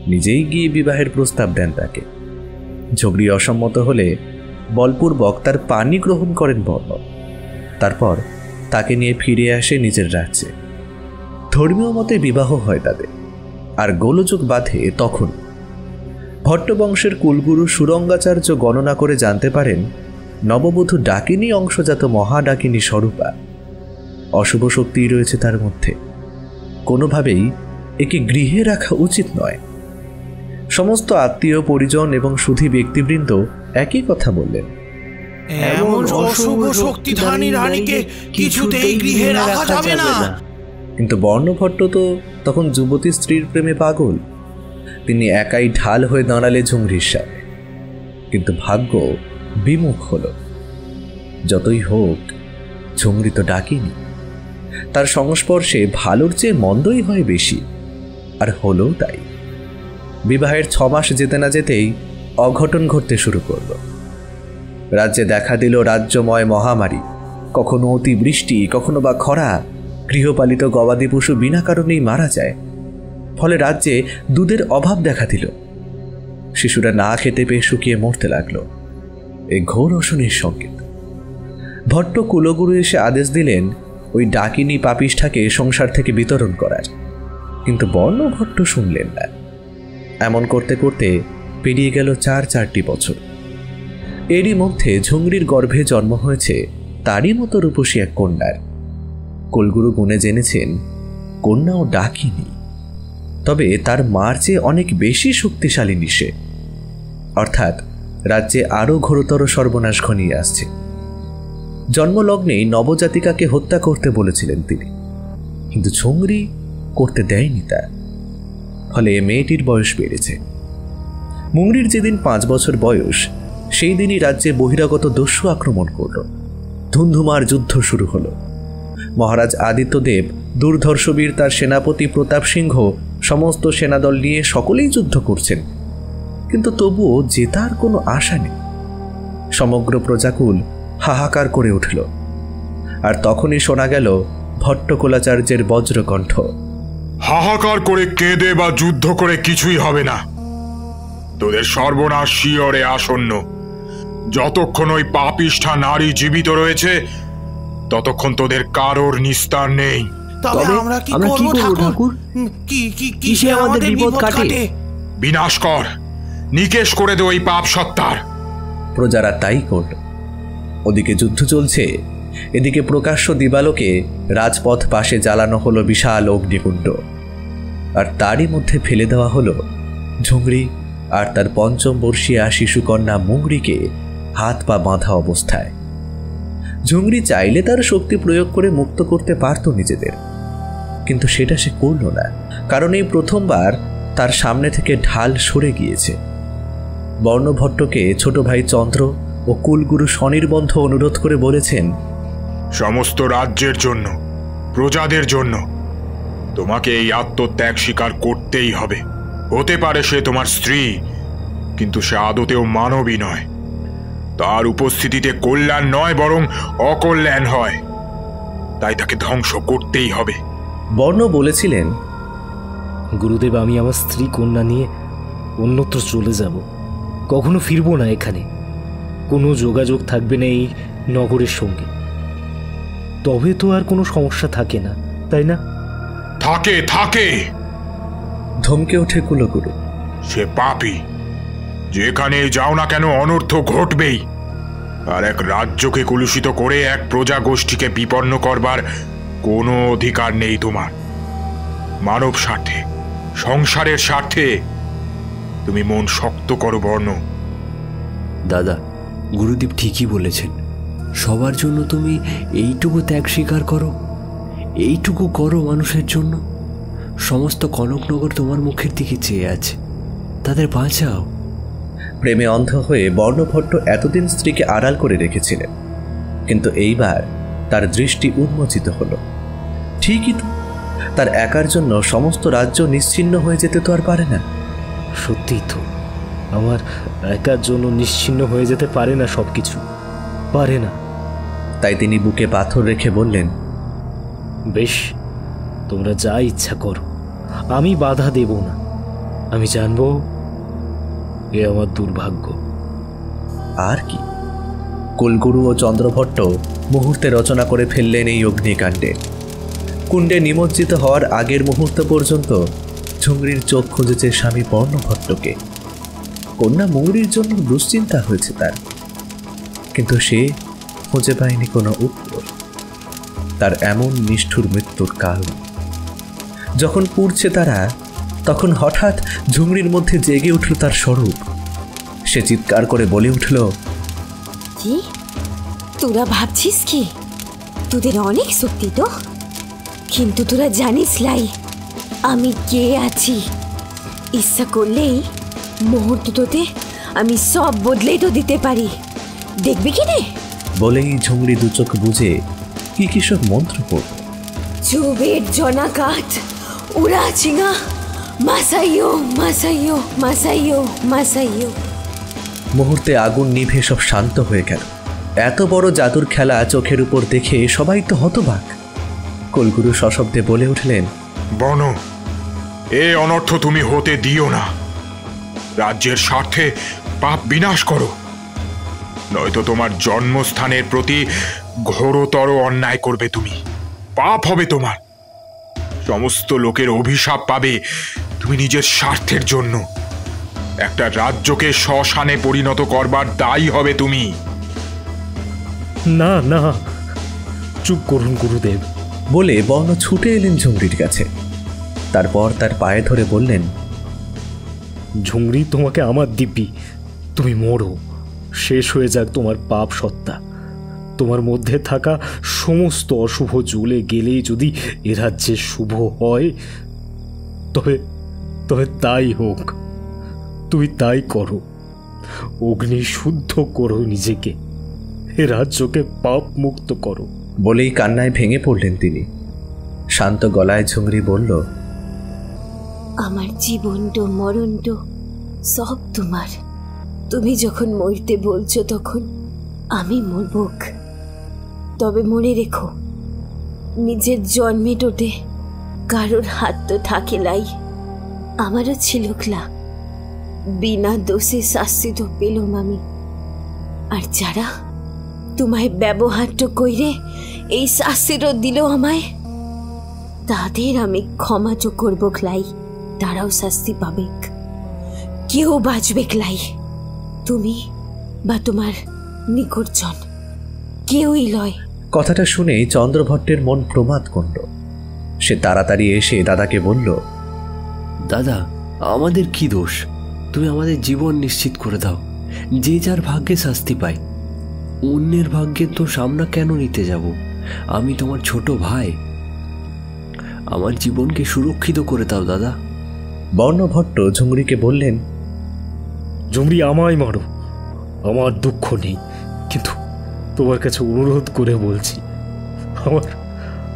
নিজেই গিয়ে বিবাহের প্রস্তাব দেন তাকে। ঝুংরি অসম্মত হলে বলপূর্বক তার পানি গ্রহণ করেন বর্ণ। তারপর তাকে নিয়ে ফিরে আসে নিজের রাজ্যে। ধর্মীয় মতে বিবাহ হয় তাদের, আর গোলযোগ বাঁধে তখন। ভট্টবংশের কুলগুরু সুরঙ্গাচার্য গণনা করে জানতে পারেন নববধূ ডাকিনী অংশজাত মহাডাকিনী স্বরূপা। অশুভ শক্তি রয়েছে তার মধ্যে। কোনোভাবেই একে গৃহে রাখা উচিত নয়। সমস্ত আত্মীয় পরিজন এবং সুধী ব্যক্তিবৃন্দ একই কথা বললেন। এমন অশুভ শক্তিধানী রানীকে কিছুতেই গৃহে রাখা যাবে না। কিন্তু বর্ণভট্ট তো তখন যুবতী স্ত্রীর প্রেমে পাগল। তিনি একাই ঢাল হয়ে দাঁড়ালে ঝুংরির সামনে। কিন্তু ভাগ্য বিমুখ হল। যতই হোক, ঝুংরি তো ডাকিনি। তার সংস্পর্শে ভালোর চেয়ে মন্দই হয় বেশি, আর হলো তাই। বিবাহের 6 মাস যেতে না যেতেই অঘটন ঘটতে শুরু করল। রাজ্যে দেখা দিল রাজ্যময় মহামারী, কখনো অতিবৃষ্টি, কখনো বা খরা। গৃহপালিত গবাদি পশু বিনা কারণেই মারা যায়। ফলে রাজ্যে দুধের অভাব দেখা দিল। শিশুরা না খেতে পেয়ে শুকিয়ে মরতে লাগল। এই ঘোর অশনির সংকেত। ভট্ট কুলগুরু এসে আদেশ দিলেন ওই ডাকিনী পাপিষ্ঠাকে সংসার থেকে বিতরণ করার, কিন্তু বর্ণভট্ট শুনলেন না। এমন করতে করতে পেরিয়ে গেল 4 বছর। এরই মধ্যে ঝুংরির গর্ভে জন্ম হয়েছে তারই মতো রূপসী এক কন্যার। কুলগুরু গুণে জেনেছেন কন্যাও ডাকিনী, তবে তার মার চেয়ে অনেক বেশি শক্তিশালী সে। অর্থাৎ রাজ্যে আরও ঘোরতর সর্বনাশ ঘনিয়ে আসছে। জন্মলগ্নেই নবজাতিকাকে হত্যা করতে বলেছিলেন তিনি, কিন্তু ঝুংরি করতে দেয়নি তা। ফলে মেয়েটির বয়স বেড়েছে। মুংরির যেদিন 5 বছর বয়স, সেই দিনই রাজ্যে বহিরাগত দস্যু আক্রমণ করল। ধুন্ধুমার যুদ্ধ শুরু হলো। মহারাজ আদিত্যদেব, দুর্ধর্ষবীর তার সেনাপতি প্রতাপ সিংহ সমস্ত সেনাদল নিয়ে সকলেই যুদ্ধ করছেন, কিন্তু তবুও জেতার কোনো আশা নেই। সমগ্র প্রজাকুল হাহাকার করে উঠল। আর তখনই শোনা গেল ভট্টকুলাচার্যের বজ্রকণ্ঠ, হাহাকার করে কেঁদে বা যুদ্ধ করে কিছুই হবে না। তোদের সর্বনাশ শিয়রে আসন্ন। যতক্ষণ ওই পাপিষ্ঠা নারী জীবিত রয়েছে, ততক্ষণ তোদের কারোর নিস্তার নেই। তবে আমরা কি করব ঠাকুর? কিসে আমাদের বিপদ কাটে? বিনাশ কর, নিকেশ করে দে ওই পাপ সত্তার। প্রজারা তাই করল। ওদিকে যুদ্ধ চলছে, এদিকে প্রকাশ্য দিবালোকে রাজপথ পাশে জ্বালানো হলো বিশাল অগ্নিকুণ্ড। আর তারই মধ্যে ফেলে দেওয়া হলো ঝুংরি আর তার 5ম বর্ষীয়া শিশুকন্যা মুংরিকে হাত পা বাঁধা অবস্থায়। ঝুংরি চাইলে তার শক্তি প্রয়োগ করে মুক্ত করতে পারত নিজেদের, কিন্তু সেটা সে করল না, কারণ এই প্রথমবার তার সামনে থেকে ঢাল সরে গিয়েছে। বর্ণভট্টকে ছোট ভাই চন্দ্র ও কুলগুরু স্বনির্বন্ধ অনুরোধ করে বলেছেন, সমস্ত রাজ্যের জন্য, প্রজাদের জন্য তোমাকে এই আত্মত্যাগ স্বীকার করতেই হবে। হতে পারে সে তোমার স্ত্রী, কিন্তু সে আদতেও মানবী নয়। তার উপস্থিতিতে কল্যাণ নয়, বরং অকল্যাণ হয়। তাই তাকে ধ্বংস করতেই হবে। বর্ণ বলেছিলেন, গুরুদেব, আমি আমার স্ত্রী কন্যা নিয়ে অন্যত্র চলে যাব। কখনো ফিরবো না এখানে। কোনো যোগাযোগ থাকবে না এই নগরের সঙ্গে। তবে তো আর কোনো সমস্যা থাকে না, তাই না? থাকে থাকে, ধমকে ওঠে কুলগুরু। সে পাপী। যেখানে যাও না কেন অনর্থ ঘটবেই। আর এক রাজ্যকে কলুষিত করে এক প্রজা গোষ্ঠীকে বিপন্ন করবার কোনো অধিকার নেই তোমার। মানব স্বার্থে, সংসারের স্বার্থে তুমি মন শক্ত করো বর্ণ। দাদা, গুরুদেব ঠিকই বলেছেন। সবার জন্য তুমি এইটুকু ত্যাগ স্বীকার করো, এইটুকু করো মানুষের জন্য। সমস্ত কনকনগর তোমার মুখের দিকে চেয়ে আছে, তাদের বাঁচাও। প্রেমে অন্ধ হয়ে বর্ণভট্ট এতদিন স্ত্রীকে আড়াল করে রেখেছিলেন, কিন্তু এইবার তার দৃষ্টি উন্মোচিত হলো। ঠিকই তো, তার একার জন্য সমস্ত রাজ্য নিশ্চিহ্ন হয়ে যেতে তো আর পারে না। সত্যিই তো, আমার একার জন্য নিশ্চিহ্ন হয়ে যেতে পারে না, সবকিছু পারে না। তাই তিনি বুকে পাথর রেখে বললেন, বেশ, তোমরা যা ইচ্ছা করো, আমি বাধা দেব না। আমি জানবো এ আমার দুর্ভাগ্য। আর কি, কুলগুরু ও চন্দ্রভট্ট মুহূর্তে রচনা করে ফেললেন এই অগ্নিকাণ্ডে। কুণ্ডে নিমজ্জিত হওয়ার আগের মুহূর্ত পর্যন্ত ঝুংরির চোখ খুঁজেছে স্বামী বর্ণভট্টকে। কন্যা মুংরির জন্য দুশ্চিন্তা হয়েছে তার, কিন্তু সে খুঁজে পায়নি কোনো উত্তর। তার এমন নিষ্ঠুর মৃত্যুর কাল। যখন পুড়ছে তারা, তখন হঠাৎ ঝুংরির মধ্যে জেগে উঠল তার স্বরূপ। সে চিৎকার করে বলে উঠল, কি তোরা ভাবছিস কি তোদের অনেক শক্তি তো? কিন্তু তোরা জানিস লাই আমি কে আছি? ইচ্ছা করলেই মুহূর্ততে আমি সব বদলেই তো দিতে পারি। দেখবি কি রে? বলেই ঝুংরি 2 চোখ বুঝে কি কি সব মন্ত্র পড়ল। চুবের জনাকাত উড়া চিঙা মাসাইও মাসাইও মাসাইও মাসাইও। মুহূর্তে আগুন নিভে সব শান্ত হয়ে গেল। এত বড় জাদুর খেলা চোখের উপর দেখে সবাই তো হতবাক। কুলগুরু সশব্দে বলে উঠলেন, বন, এ অনর্থ তুমি হতে দিও না। রাজ্যের স্বার্থে পাপ বিনাশ করো, নয়তো তোমার জন্মস্থানের প্রতি ঘোরতর অন্যায় করবে তুমি। পাপ হবে তোমার, সমস্ত লোকের অভিশাপ পাবে তুমি নিজের স্বার্থের জন্য। একটা রাজ্যকে শ্মশানে পরিণত করবার দায়ী হবে তুমি। না না, চুপ করুন গুরুদেব, বলে বর্ণ ছুটে এলেন ঝুমরির কাছে। তারপর তার পায়ে ধরে বললেন, ঝুমরি, তোমাকে আমার দিব্যি, তুমি মরো, শেষ হয়ে যাক তোমার পাপ সত্তা। তোমার মধ্যে থাকা সমস্ত অশুভ জ্বলে গেলেই যদি এ রাজ্যে শুভ হয়, তবে তবে তাই হোক। তুমি তাই করো, অগ্নি শুদ্ধ করো নিজেকে, এ রাজ্যকে পাপ মুক্ত করো। বলেই কান্নায় ভেঙে পড়লেন তিনি। শান্ত গলায় ঝুমরি বলল, আমার জীবনটো মরণটো সব তোমার। তুমি যখন মরতে বলছো তখন আমি মরবক। তবে মনে রেখো, নিজের জন্মে টোটে কারোর হাত তো থাকে লাই। আমারও ছিল ক্লা, বিনা দোষে শাস্তি তো পেলাম আমি। আর যারা তোমায় ব্যবহারটা কইরে এই শাস্তিরও দিল আমায়, তাদের আমি ক্ষমা তো করবো ক্লাই। তারাও শাস্তি পাবে, কেউ বাঁচবে ক্লাই। তুমি বা তোমার নিকটজন কেউই লয়। কথাটা শুনে চন্দ্রভট্টের মন প্রমাদ করল। সে তাড়াতাড়ি এসে দাদাকে বলল, দাদা, আমাদের কি দোষ? তুমি আমাদের জীবন নিশ্চিত করে দাও। যে যার ভাগ্যে শাস্তি পায়, অন্যের ভাগ্যের দোষ আমরা কেন নিতে যাব? আমি তোমার ছোট ভাই, আমার জীবনকে সুরক্ষিত করে দাও দাদা। বর্ণভট্ট ঝুমরিকে বললেন, ঝুমরি, আমায় মারো, আমার দুঃখ নেই, কিন্তু তোমার কাছে অনুরোধ করে বলছি,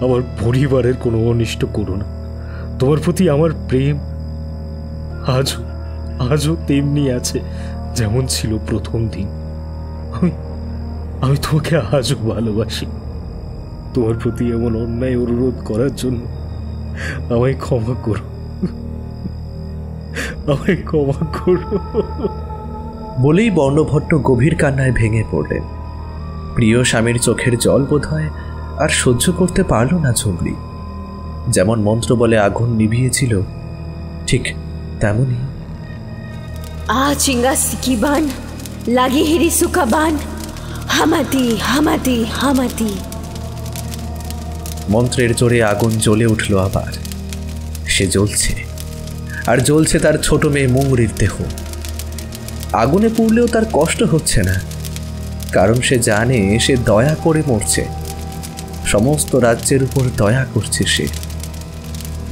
আমার পরিবারের কোনো অনিষ্ট করো না। তোমার প্রতি আমার প্রেম আজও তেমনি আছে যেমন ছিল প্রথম দিন। আমি তোমাকে আজও ভালোবাসি। তোমার প্রতি এমন অন্যায় অনুরোধ করার জন্য আমায় ক্ষমা করো, আমায় ক্ষমা করো। বলেই বর্ণভট্ট গভীর কান্নায় ভেঙে পড়লেন। প্রিয় স্বামীর চোখের জল বোধ হয় আর সহ্য করতে পারল না ঝুমরি। যেমন মন্ত্র বলে আগুন নিভিয়েছিল, ঠিক তেমনই। আ চিঙ্গা সিকিবান লাগি হেরি সুকাবান হামাতি হামাতি হামাতি। মন্ত্রের জোরে আগুন জ্বলে উঠল আবার। সে জ্বলছে, আর জ্বলছে তার ছোট মেয়ে মুংরির দেহ। আগুনে পুড়লেও তার কষ্ট হচ্ছে না, কারণ সে জানে সে দয়া করে মরছে। সমস্ত রাজ্যের উপর দয়া করছে সে।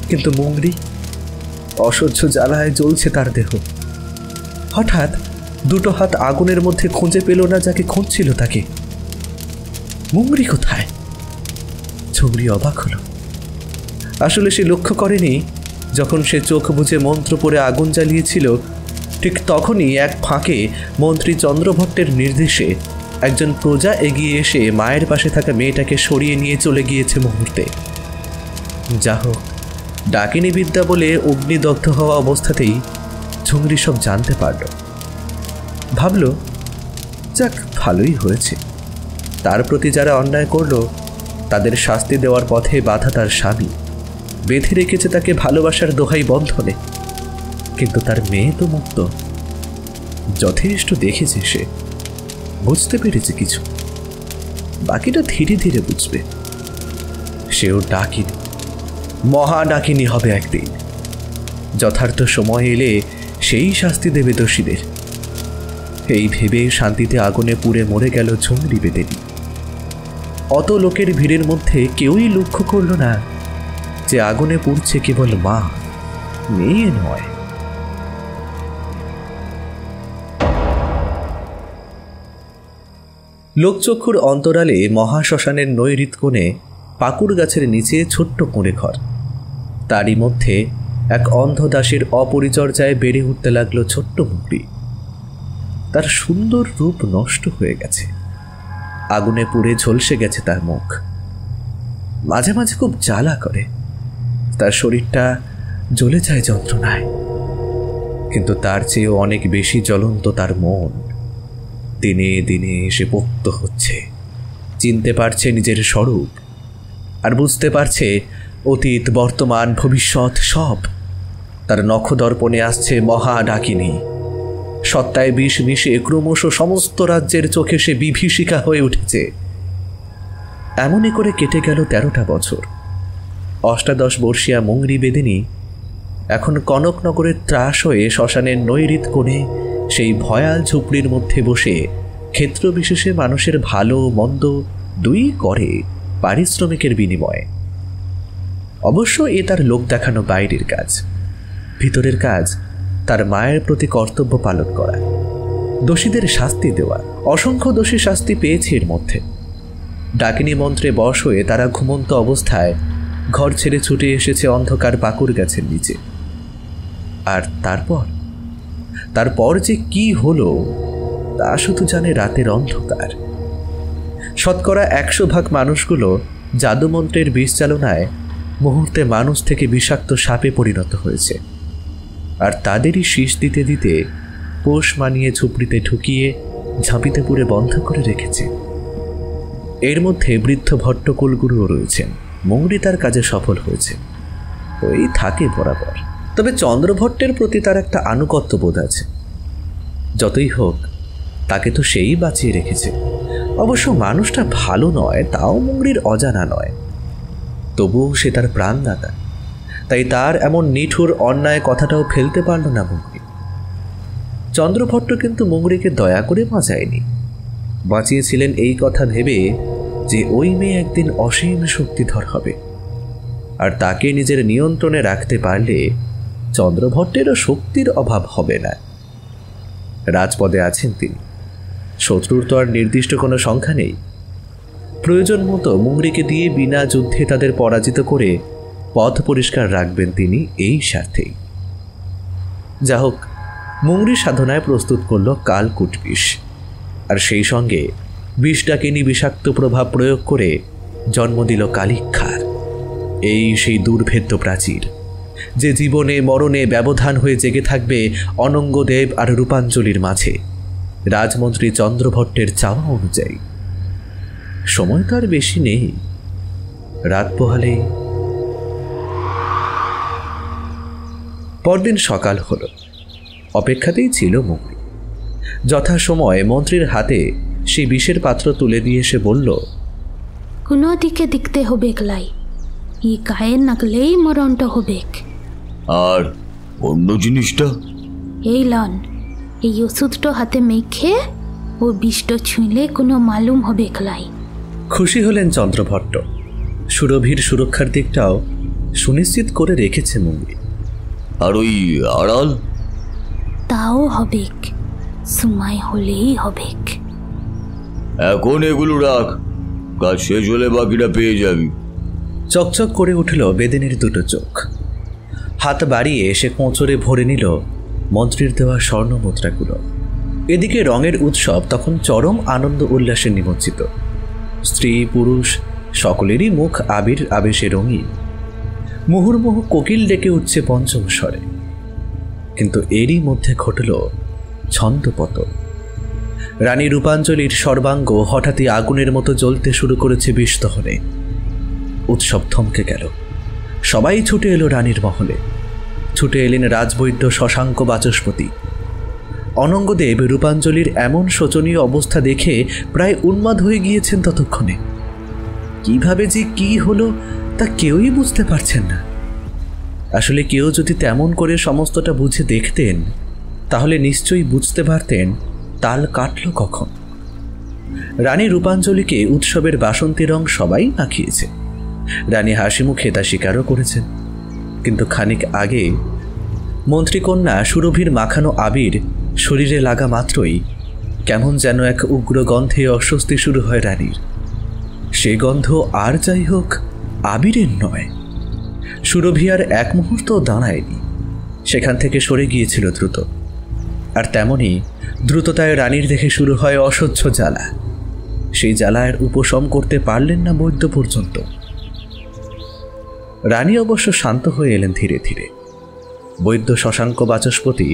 কিন্তু মুংরি, অসহ্য জ্বালায় জ্বলছে তার দেহ। হঠাৎ দুটো হাত আগুনের মধ্যে খুঁজে পেল না যাকে খুঁজছিল তাকে। মুংরি কোথায়? ঝুমরি অবাক হলো। আসলে সে লক্ষ্য করেনি, যখন সে চোখ বুজে মন্ত্র পড়ে আগুন জ্বালিয়েছিল, ঠিক তখনই এক ফাঁকে মন্ত্রী চন্দ্রভট্টের নির্দেশে একজন প্রজা এগিয়ে এসে মায়ের পাশে থাকা মেয়েটাকে সরিয়ে নিয়ে চলে গিয়েছে মুহূর্তে। যা হোক, ডাকিনী বিদ্যা বলে অগ্নিদগ্ধ হওয়া অবস্থাতেই ঝুমরি সব জানতে পারল। ভাবল, যাক, ভালোই হয়েছে। তার প্রতি যারা অন্যায় করল তাদের শাস্তি দেওয়ার পথে বাধা তার স্বামী, বেঁধে রেখেছে তাকে ভালোবাসার দোহাই বন্ধনে। কিন্তু তার মেয়ে তো মুক্ত। যথেষ্ট দেখেছে সে, বুঝতে পেরেছে কিছু, বাকিটা ধীরে ধীরে বুঝবে। সেও ডাকিনী, মহা ডাকিনী হবে একদিন। যথার্থ সময় এলে সেই শাস্তি দেবে দোষীদের। এই ভেবে শান্তিতে আগুনে পুড়ে মরে গেল ঝুমরি বেদেবী। অত লোকের ভিড়ের মধ্যে কেউই লক্ষ্য করল না যে আগুনে পুড়ছে কেবল মা, মেয়ে নয়। লোকচক্ষুর অন্তরালে মহাশ্মশানের নৈরিত কোণে পাকুড় গাছের নিচে ছোট্ট কুঁড়ে ঘর। তারই মধ্যে এক অন্ধ দাসীর অপরিচর্যায় বেড়ে উঠতে লাগলো ছোট্ট মুখটি। তার সুন্দর রূপ নষ্ট হয়ে গেছে, আগুনে পুড়ে ঝলসে গেছে তার মুখ। মাঝে মাঝে খুব জ্বালা করে, তার শরীরটা জ্বলে যায় যন্ত্রণায়। কিন্তু তার চেয়েও অনেক বেশি জ্বলন্ত তার মন। দিনে দিনে সে পোক্ত হচ্ছে, চিনতে পারছে নিজের স্বরূপ, আর বুঝতে পারছে অতীত, বর্তমান, ভবিষ্যৎ সব তার নখদর্পণে আসছে মহা ডাকিনী। সত্তায় বিষ মিশে ক্রমশ সমস্ত রাজ্যের চোখে সে বিভীষিকা হয়ে উঠেছে। এমনই করে কেটে গেল 13টা বছর। 18 বর্ষীয়া মুংরি বেদিনী এখন কনকনগরের ত্রাস হয়ে শ্মশানের নৈরিত কোণে সেই ভয়াল ঝুপড়ির মধ্যে বসে ক্ষেত্র বিশেষে মানুষের ভালো মন্দ দুই করে পারিশ্রমিকের বিনিময়ে। অবশ্য এ তার লোক দেখানো বাইরের কাজ, ভিতরের কাজ তার মায়ের প্রতি কর্তব্য পালন করা, দোষীদের শাস্তি দেওয়া। অসংখ্য দোষী শাস্তি পেয়েছে এর মধ্যে। ডাকিনী মন্ত্রে বশ হয়ে তারা ঘুমন্ত অবস্থায় ঘর ছেড়ে ছুটে এসেছে অন্ধকার পাকুড় গাছের নিচে। আর তারপর যে কি হলো তা শুধু জানে রাতের অন্ধকার। শতকরা 100 মানুষগুলো জাদুমন্ত্রের বিষ চালনায় মুহূর্তে মানুষ থেকে বিষাক্ত সাপে পরিণত হয়েছে, আর তাদেরই শীষ দিতে দিতে পোষ মানিয়ে ঝুপড়িতে ঢুকিয়ে ঝাঁপিতে পুরে বন্ধ করে রেখেছে। এর মধ্যে বৃদ্ধ ভট্টকুলগুরুও রয়েছেন। মুংরি তার কাজে সফল হয়েছে, ওই থাকে বরাবর। তবে চন্দ্রভট্টের প্রতি তার একটা আনুগত্য বোধ আছে। যতই হোক তাকে তো সেই বাঁচিয়ে রেখেছে। অবশ্য মানুষটা ভালো নয়, তাও মুংরির অজানা নয়। তবুও সে তার প্রাণদাতা, তাই তার এমন নিঠুর অন্যায় কথাটাও ফেলতে পারল না মুংরি। চন্দ্রভট্ট কিন্তু মুংরিকে দয়া করে বাঁচায়নি, বাঁচিয়েছিলেন এই কথা ভেবে যে ওই মেয়ে একদিন অসীম শক্তিধর হবে, আর তাকে নিজের নিয়ন্ত্রণে রাখতে পারলে চন্দ্রভট্টেরও শক্তির অভাব হবে না। রাজপদে আছেন তিনি, শত্রুর তো আর নির্দিষ্ট কোনো সংখ্যা নেই। প্রয়োজন মতো মুংরিকে দিয়ে বিনা যুদ্ধে তাদের পরাজিত করে পথ পরিষ্কার রাখবেন তিনি এই স্বার্থেই। যা হোক, মুংরি সাধনায় প্রস্তুত করল কালকূট বিষ, আর সেই সঙ্গে বিষ ডাকিনী বিষাক্ত প্রভাব প্রয়োগ করে জন্ম দিল কালিক্ষার। এই সেই দুর্ভেদ্য প্রাচীর, যে জীবনে মরণে ব্যবধান হয়ে জেগে থাকবে অনঙ্গদেব আর রূপাঞ্জলির মাঝে, রাজমন্ত্রী চন্দ্রভট্টের চাওয়া অনুযায়ী। সময় তো আর বেশি নেই, রাত পোহালেই। পরদিন সকাল হলো। অপেক্ষাতেই ছিল মুংরি। যথাসময়ে মন্ত্রীর হাতে সেই বিষের পাত্র তুলে দিয়ে সে বলল, কোনো দিকে দেখতে হবে লাই, এই গায়ে নাগলেই মরণটা হবে। আর অন্য জিনিসটা? এই লন, এই ওষুধটা হাতে মেখে ও বিষটা ছুঁলে কোনো মালুম হবে লাই। খুশি হলেন চন্দ্রভট্ট। সুরভির সুরক্ষার দিকটাও সুনিশ্চিত করে রেখেছে মুংরি। আর ওই আড়াল? তাও হবে, সময় হলেই হবে। এখন এগুলো রাখ, কাজ শেষ হলে বাকিটা পেয়ে যাবি। চকচক করে উঠল বেদিনীর দুটো চোখ। হাত বাড়িয়ে সে কোঁচরে ভরে নিল মন্ত্রীর দেওয়া স্বর্ণ মুদ্রাগুলো। এদিকে রঙের উৎসব তখন চরম আনন্দ উল্লাসে নিমজ্জিত। স্ত্রী পুরুষ সকলেরই মুখ আবির আবেশে রঙিন। মুহুর্মুহু কোকিল ডেকে উঠছে পঞ্চম স্বরে। কিন্তু এরই মধ্যে ঘটল ছন্দপতন। রানী রূপাঞ্জলির সর্বাঙ্গ হঠাৎই আগুনের মতো জ্বলতে শুরু করেছে বিষদহনে। উৎসব থমকে গেল। সবাই ছুটে এলো রানীর মহলে। ছুটে এলেন রাজবৈদ্য শশাঙ্ক বাচস্পতি। অনঙ্গদেব রূপাঞ্জলির এমন শোচনীয় অবস্থা দেখে প্রায় উন্মাদ হয়ে গিয়েছেন ততক্ষণে। কিভাবে যে কি হলো তা কেউই বুঝতে পারছেন না। আসলে কেউ যদি তেমন করে সমস্তটা বুঝে দেখতেন তাহলে নিশ্চয়ই বুঝতে পারতেন তাল কাটল কখন। রানী রূপাঞ্জলিকে উৎসবের বাসন্তী রং সবাই মাখিয়েছে। রানী হাসি মুখে তা স্বীকারও করেছেন। কিন্তু খানিক আগে মন্ত্রীকন্যা সুরভির মাখানো আবির শরীরে লাগা মাত্রই কেমন যেন এক উগ্র গন্ধে অস্বস্তি শুরু হয় রানীর। সে গন্ধ আর যাই হোক আবিরের নয়। সুরভি আর এক মুহূর্ত দাঁড়ায়নি, সেখান থেকে সরে গিয়েছিল দ্রুত। আর তেমনই দ্রুততায় রানীর দেখে শুরু হয় অসহ্য জ্বালা। সেই জ্বালার উপশম করতে পারলেন না বৈদ্য পর্যন্ত। রানী অবশ্য শান্ত হয়ে এলেন ধীরে ধীরে। বৈদ্য শশাঙ্ক বাচস্পতি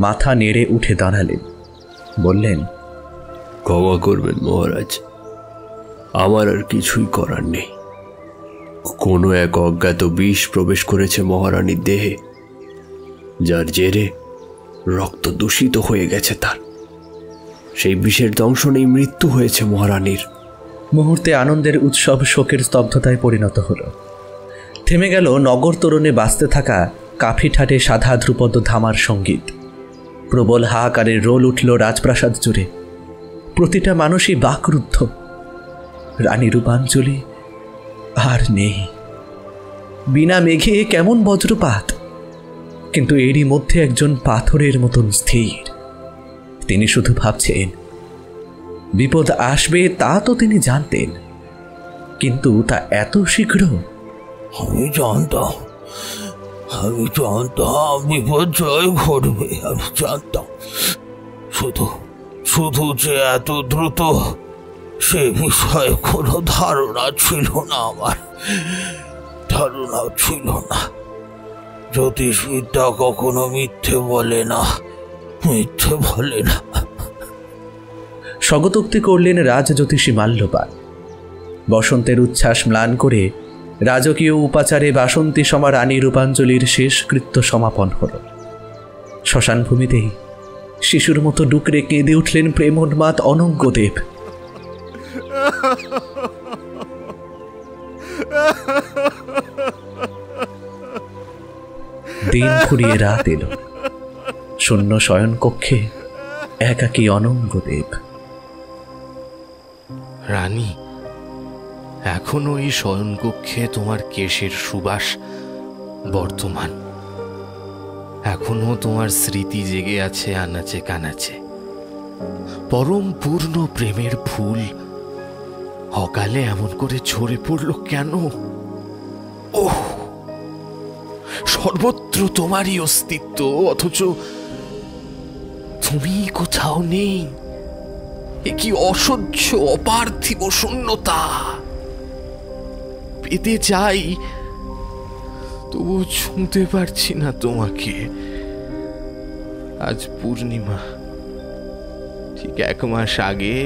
মাথা নেড়ে উঠে দাঁড়ালেন, বললেন, ক্ষমা করবেন মহারাজ, আমার আর কিছুই করার নেই। কোনো এক অজ্ঞাত বিষ প্রবেশ করেছে মহারানীর দেহে, যার জেরে রক্ত দূষিত হয়ে গেছে তার। সেই বিষের দংশনেই মৃত্যু হয়েছে মহারানীর। মুহূর্তে আনন্দের উৎসব শোকের স্তব্ধতায় পরিণত হল। থেমে গেল নগর তোরণে বাজতে থাকা কাফি ঠাটে সাধা ধ্রুপদ ধামার সঙ্গীত। প্রবল হাহাকারের রোল উঠল রাজপ্রাসাদ জুড়ে। প্রতিটা মানুষই বাকরুদ্ধ। রানী রূপাঞ্জলি আর নেই। বিনা মেঘে কেমন বজ্রপাত, কিন্তু এরই মধ্যে একজন পাথরের মতন স্থির। তিনি শুধু ভাবছেন, বিপদ আসবে তা তো তিনি জানতেন, কিন্তু তা এত শীঘ্র। আমি জানতাম বিপর্যয় ঘটবে, আমি জানতাম। শুধু যে এত দ্রুত সে বিষয়ে কোনো ধারণা ছিল না আমার, ধারণা ছিল না। জ্যোতিষবিদ্যা কখনো মিথ্যে বলে না, মিথ্যে বলে না। স্বগতোক্তি করলেন রাজজ্যোতিষী মাল্যবান। বসন্তের উচ্ছ্বাস ম্লান করে রাজকীয় উপাচারে বাসন্তী সমা রানী রূপাঞ্জলির শেষ কৃত্য সমাপন হল। শ্মশান ভূমিতেই শিশুর মতো ডুকরে কেঁদে উঠলেন প্রেমোন্মাদ অনঙ্গদেব। দিন ফুরিয়ে রাত এলো। শূন্য শয়ন কক্ষে একাকী অনঙ্গদেব। রানী, এখনো এই শয়নকক্ষে তোমার কেশের সুবাস বর্তমান। এখনো তোমার স্মৃতি জেগে আছে আনাচে কানাচে। পরম পূর্ণ প্রেমের ফুল অকালে এমন করে ঝরে পড়ল কেন? ওহ, সর্বত্র তোমারই অস্তিত্ব, অথচ তুমি কোথাও নেই। এ কি অসহ্য অপার্থিব শূন্যতা! পেতে চাই, তবু ছুঁতে পারছি না তোমাকে। আজ পূর্ণিমা। ঠিক 1 মাস আগে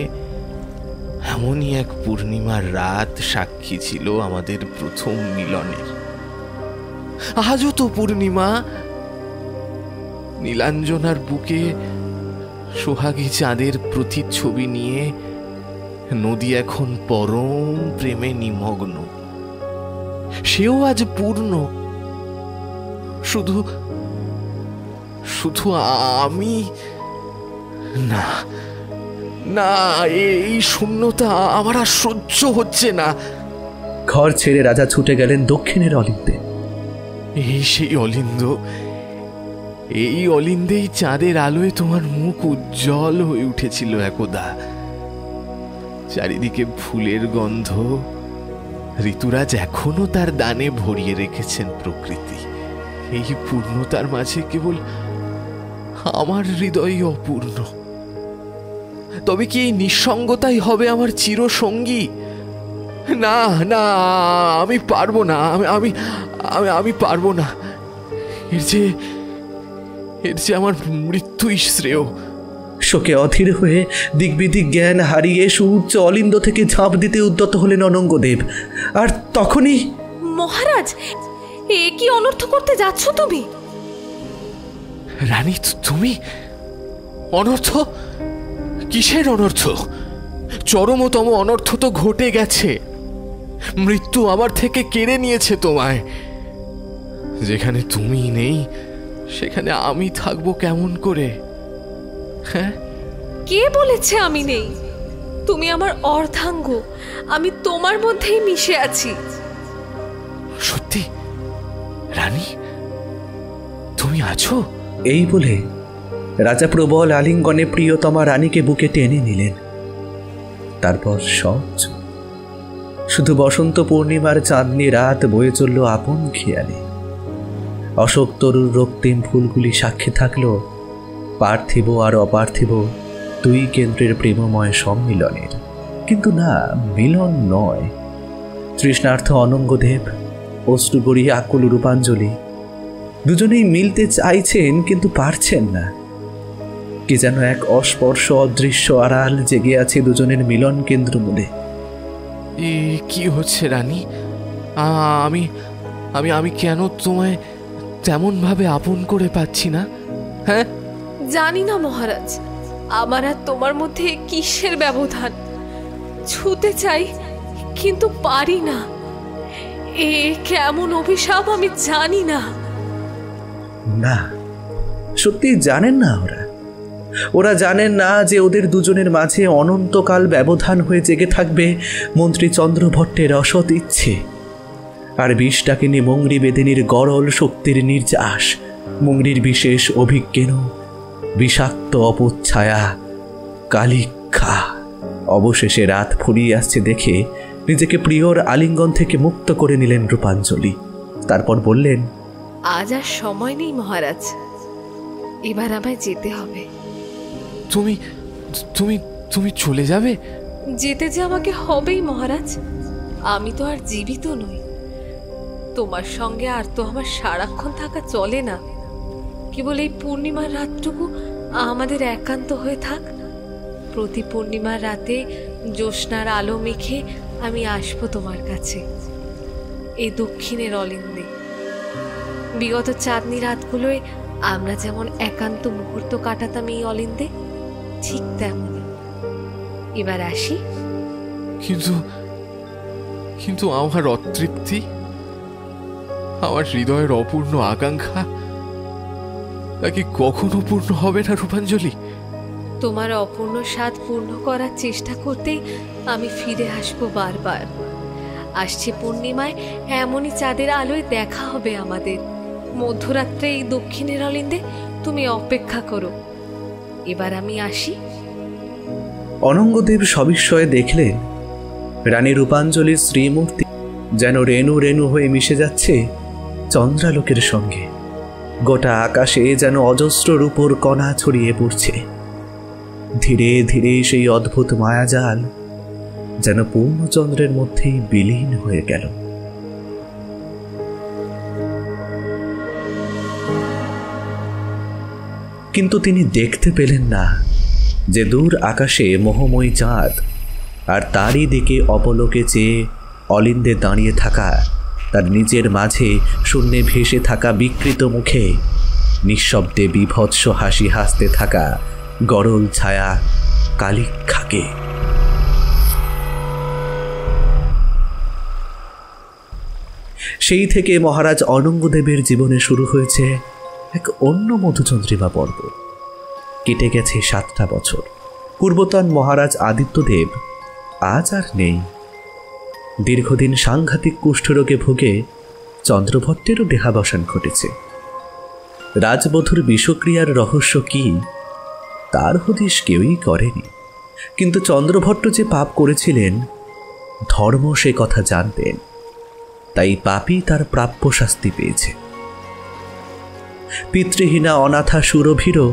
এমনই এক পূর্ণিমার রাত সাক্ষী ছিল আমাদের প্রথম মিলনের। আজও তো পূর্ণিমা। নীলাঞ্জনার বুকে সোহাগী চাঁদের প্রতিচ্ছবি নিয়ে নদী এখন পরম প্রেমে নিমগ্ন। সেও আজ পূর্ণ। শুধু শুধু আমি না, না, এই শূন্যতা আমার আর সহ্য হচ্ছে না। ঘর ছেড়ে রাজা ছুটে গেলেন দক্ষিণের অলিন্দে। এই সেই অলিন্দ। এই অলিন্দেই চাঁদের আলোয় তোমার মুখ উজ্জ্বল হয়ে উঠেছিল একদা। চারিদিকে ফুলের গন্ধ। ঋতুরাজ এখনো তার দানে ভরিয়ে রেখেছেন প্রকৃতি। এই পূর্ণতার মাঝে কেবল আমার হৃদয় অপূর্ণ। তবে কি এই নিঃসঙ্গতাই হবে আমার চিরসঙ্গী? না, না, আমি পারবো না। আমি আমি আমি পারবো না। এর যে আমার মৃত্যুই শ্রেয়। শোকে অধীর হয়ে দিগ্বিদিক জ্ঞান হারিয়ে সুউচ্চ অলিন্দ থেকে ঝাঁপ দিতে উদ্যত হলেন অনঙ্গদেব। আর তখনই, মহারাজ, এ কি অনর্থ করতে যাচ্ছ তুমি? রানী, তুমি? অনর্থ? কিসের অনর্থ? চরমতম অনর্থ তো ঘটে গেছে। মৃত্যু আমার থেকে কেড়ে নিয়েছে তোমায়। যেখানে তুমি নেই সেখানে আমি থাকবো কেমন করে? হ্যাঁ, কে বলেছে আমি নেই? তুমি আমার অর্ধাঙ্গ। আমি তোমার মধ্যেই মিশে আছি। সত্যি রানী, তুমি আছো? এই বলে রাজা প্রবল আলিঙ্গনে প্রিয়তমা রানীকে বুকে টেনে নিলেন। তারপর সব চুপ। শুধু বসন্ত পূর্ণিমার চাঁদনি রাত বয়ে চলল আপন খেয়ালে। অশোক তরুর রক্তিম ফুলগুলি সাক্ষী থাকলো পার্থিব আর অপার্থিব দুই কেন্দ্রের প্রেমময় সম্মিলনের। কিন্তু না, মিলন নয়। তৃষ্ণার্থ অনঙ্গদেব, অশ্রু গড়িয়ে আকুল রূপাঞ্জলি, দুজনেই মিলতে চাইছেন কিন্তু পারছেন না। কি যেন এক অস্পর্শ অদৃশ্য আড়াল জেগে আছে দুজনের মিলন কেন্দ্র মূলে। কি হচ্ছে রানী? আমি আমি আমি কেন তোমায় তেমন ভাবে আপন করে পাচ্ছি না? হ্যাঁ, জানি না মহারাজ, আমার আর তোমার মধ্যে কিসের ব্যবধান। ছুতে চাই কিন্তু পারি না। এ কেমন অভিশাপ আমি জানি না। না, সত্যি জানেন না ওরা জানেন না যে ওদের দুজনের মাঝে অনন্তকাল ব্যবধান হয়ে জেগে থাকবে মন্ত্রী চন্দ্রভট্টের অসৎ ইচ্ছে আর বিষটাকে নিয়ে মংরি বেদিনীর গরল শক্তির নির্যাস, মংরির বিশেষ অভিজ্ঞেন বিষাক্ত অপচ্ছায়া কালিক্ষা। অবশেষে রাত ফুরিয়ে আসছে দেখে নিজেকে প্রিয়র আলিঙ্গন থেকে মুক্ত করে নিলেন রূপাঞ্জলি। তারপর বললেন, আজ আর সময় নেই মহারাজ, এবার আমায় যেতে হবে। তুমি তুমি তুমি চলে যাবে? যেতে যে আমাকে হবেই মহারাজ, আমি তো আর জীবিত নই। তোমার সঙ্গে আর তো আমার সারাক্ষণ থাকা চলে না। কেবল এই পূর্ণিমার রাতটুকু আমাদের একান্ত হয়ে থাক। প্রতি পূর্ণিমার রাতে জ্যোৎস্নার আলো মেখে আমি আসবো তোমার কাছে, এই দক্ষিণের অলিন্দে। বিগত চাঁদনি রাতগুলোয় আমরা যেমন একান্ত মুহূর্ত কাটাতাম এই অলিন্দে, ঠিক তেমনই। এবার আসি। কিন্তু কিন্তু আমার অতৃপ্তি, আমার হৃদয়ের অপূর্ণ আকাঙ্ক্ষা তা কি কখনো পূর্ণ হবে না রূপাঞ্জলি? তোমার অপূর্ণ স্বাদ পূর্ণ করার চেষ্টা করতেই আমি ফিরে আসবো বারবার। আসছে পূর্ণিমায় এমনই চাঁদের আলোয় দেখা হবে আমাদের। মধ্যরাত্রে এই দক্ষিণের অলিন্দে তুমি অপেক্ষা করো। এবার আমি আসি। অনঙ্গদেব সবিস্ময়ে দেখলেন রানী রূপাঞ্জলির শ্রীমূর্তি যেন রেণু রেণু হয়ে মিশে যাচ্ছে চন্দ্রালোকের সঙ্গে। গোটা আকাশে যেন অজস্র রূপোর কণা ছড়িয়ে পড়ছে। ধীরে ধীরে সেই অদ্ভুত মায়াজাল যেন পূর্ণচন্দ্রের মধ্যেই বিলীন হয়ে গেল। কিন্তু তিনি দেখতে পেলেন না যে দূর আকাশে মোহময়ী চাঁদ আর তারই দিকে অপলোকে চেয়ে অলিন্দে দাঁড়িয়ে থাকা তার নিজের মাঝে শূন্যে ভেসে থাকা বিকৃত মুখে নিঃশব্দে বিভৎস হাসি হাসতে থাকা গরল ছায়া কালিক্ষাকে। সেই থেকে মহারাজ অনঙ্গদেবের জীবনে শুরু হয়েছে এক অন্য মধুচন্দ্রিমা পর্ব। কেটে গেছে 7টা বছর। পূর্বতন মহারাজ আদিত্যদেব আজ আর নেই। দীর্ঘদিন সাংঘাতিক কুষ্ঠরোগে ভুগে চন্দ্রভট্টেরও দেহাবসান ঘটেছে। রাজবধূর বিষক্রিয়ার রহস্য কি তার হদিশ কেউই করেনি। কিন্তু চন্দ্রভট্ট যে পাপ করেছিলেন ধর্ম সে কথা জানতেন, তাই পাপী তার প্রাপ্য শাস্তি পেয়েছে। পিতৃহীনা অনাথা সুরভীরও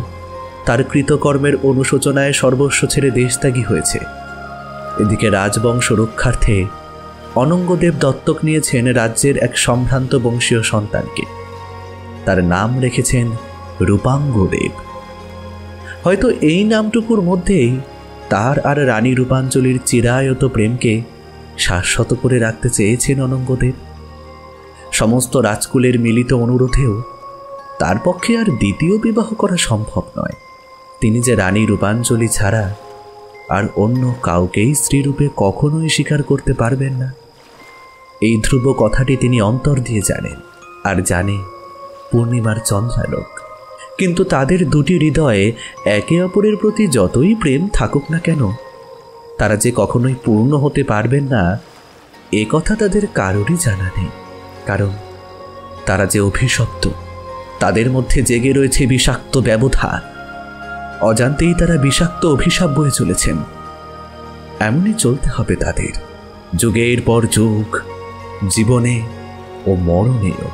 তার কৃতকর্মের অনুশোচনায় সর্বস্ব ছেড়ে দেশত্যাগী হয়েছে। এদিকে রাজবংশ রক্ষার্থে অনঙ্গদেব দত্তক নিয়েছেন রাজ্যের এক সম্ভ্রান্ত বংশীয় সন্তানকে। তার নাম রেখেছেন রূপাঙ্গদেব। হয়তো এই নামটুকুর মধ্যেই তার আর রানী রূপাঞ্জলির চিরায়ত প্রেমকে শাশ্বত করে রাখতে চেয়েছেন অনঙ্গদেব। সমস্ত রাজকুলের মিলিত অনুরোধেও তার পক্ষে আর দ্বিতীয় বিবাহ করা সম্ভব নয়। তিনি যে রানী রূপাঞ্জলি ছাড়া আর অন্য কাউকেই স্ত্রীরূপে কখনোই স্বীকার করতে পারবেন না, এই ধ্রুব কথাটি তিনি অন্তর দিয়ে জানেন। আর জানে পূর্ণিমার চন্দ্রালোক। কিন্তু তাদের দুটি হৃদয়ে একে অপরের প্রতি যতই প্রেম থাকুক না কেন, তারা যে কখনোই পূর্ণ হতে পারবেন না এ কথা তাদের কারোরই জানা নেই। কারণ তারা যে অভিশপ্ত, তাদের মধ্যে জেগে রয়েছে বিষাক্ত ব্যবধান। অজান্তেই তারা বিষাক্ত অভিশাপ বয়ে চলেছেন। এমনই চলতে হবে তাদের, যুগের পর যুগ, জীবনে ও মরণেও।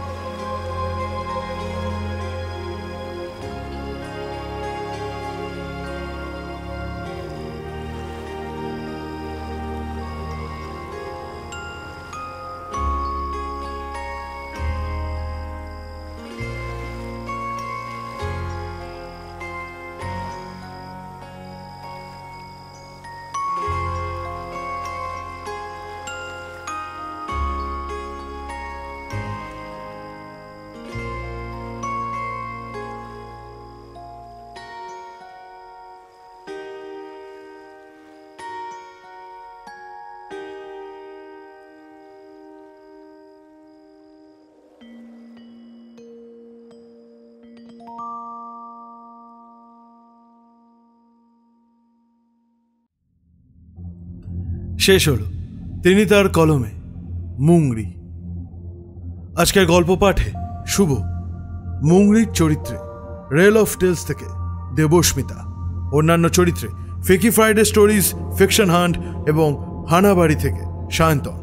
শেষ হলো তিনি তার কলমে, মুংরি। আজকের গল্প পাঠে শুভ মুংরির চরিত্রে, রেল অফ টেলস থেকে দেবস্মিতা, অন্যান্য চরিত্রে ফিকি ফ্রাইডে স্টোরিজ, ফিকশন হান্ট এবং হানাবাড়ি থেকে সায়ন্তন,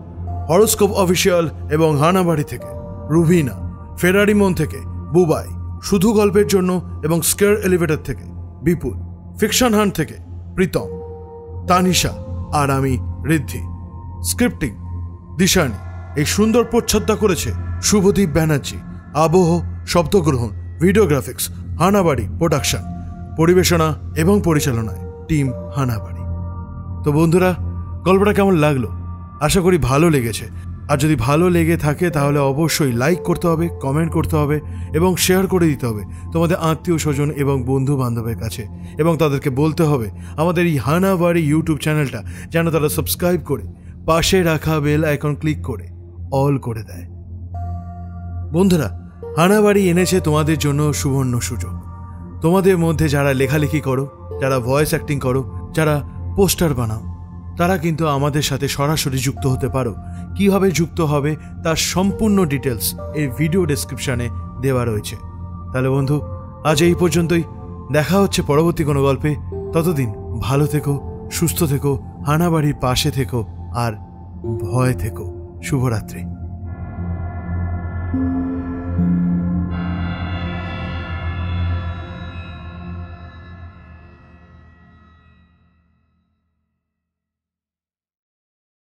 হরোস্কোপ অফিসিয়াল এবং হানাবাড়ি থেকে রুভিনা, ফেরারিমন থেকে বুবাই, শুধু গল্পের জন্য এবং স্কেয়ার এলিভেটর থেকে বিপুল, ফিকশন হান্ট থেকে প্রীতম, তানিশা আর আমি ঋদ্ধি। স্ক্রিপ্টিং দিশানি। এই সুন্দর প্রচ্ছদটা করেছে শুভদীপ ব্যানার্জি। আবহ, শব্দগ্রহণ, ভিডিওগ্রাফিক্স হানাবাড়ি প্রোডাকশন। পরিবেশনা এবং পরিচালনায় টিম হানাবাড়ি। তো বন্ধুরা, গল্পটা কেমন লাগলো? আশা করি ভালো লেগেছে। আর যদি ভালো লেগে থাকে তাহলে অবশ্যই লাইক করতে হবে, কমেন্ট করতে হবে এবং শেয়ার করে দিতে হবে তোমাদের আত্মীয় স্বজন এবং বন্ধু বান্ধবের কাছে, এবং তাদেরকে বলতে হবে আমাদের এই হানাবাড়ি ইউটিউব চ্যানেলটা যেন তারা সাবস্ক্রাইব করে পাশে রাখা বেল আইকন ক্লিক করে অল করে দেয়। বন্ধুরা, হানাবাড়ি এনেছে তোমাদের জন্য সুবর্ণ সুযোগ। তোমাদের মধ্যে যারা লেখালেখি করো, যারা ভয়েস অ্যাক্টিং করো, যারা পোস্টার বানাও, তারা কিন্তু আমাদের সাথে সরাসরি যুক্ত হতে পারো। কিভাবে যুক্ত হবে তার সম্পূর্ণ ডিটেলস এই ভিডিও ডেসক্রিপশনে দেওয়া রয়েছে। তাহলে বন্ধু, আজ এই পর্যন্তই। দেখা হচ্ছে পরবর্তী কোনো গল্পে। ততদিন ভালো থেকো, সুস্থ থেকো, হানাবাড়ির পাশে থেকো আর ভয় থেকো। শুভরাত্রি।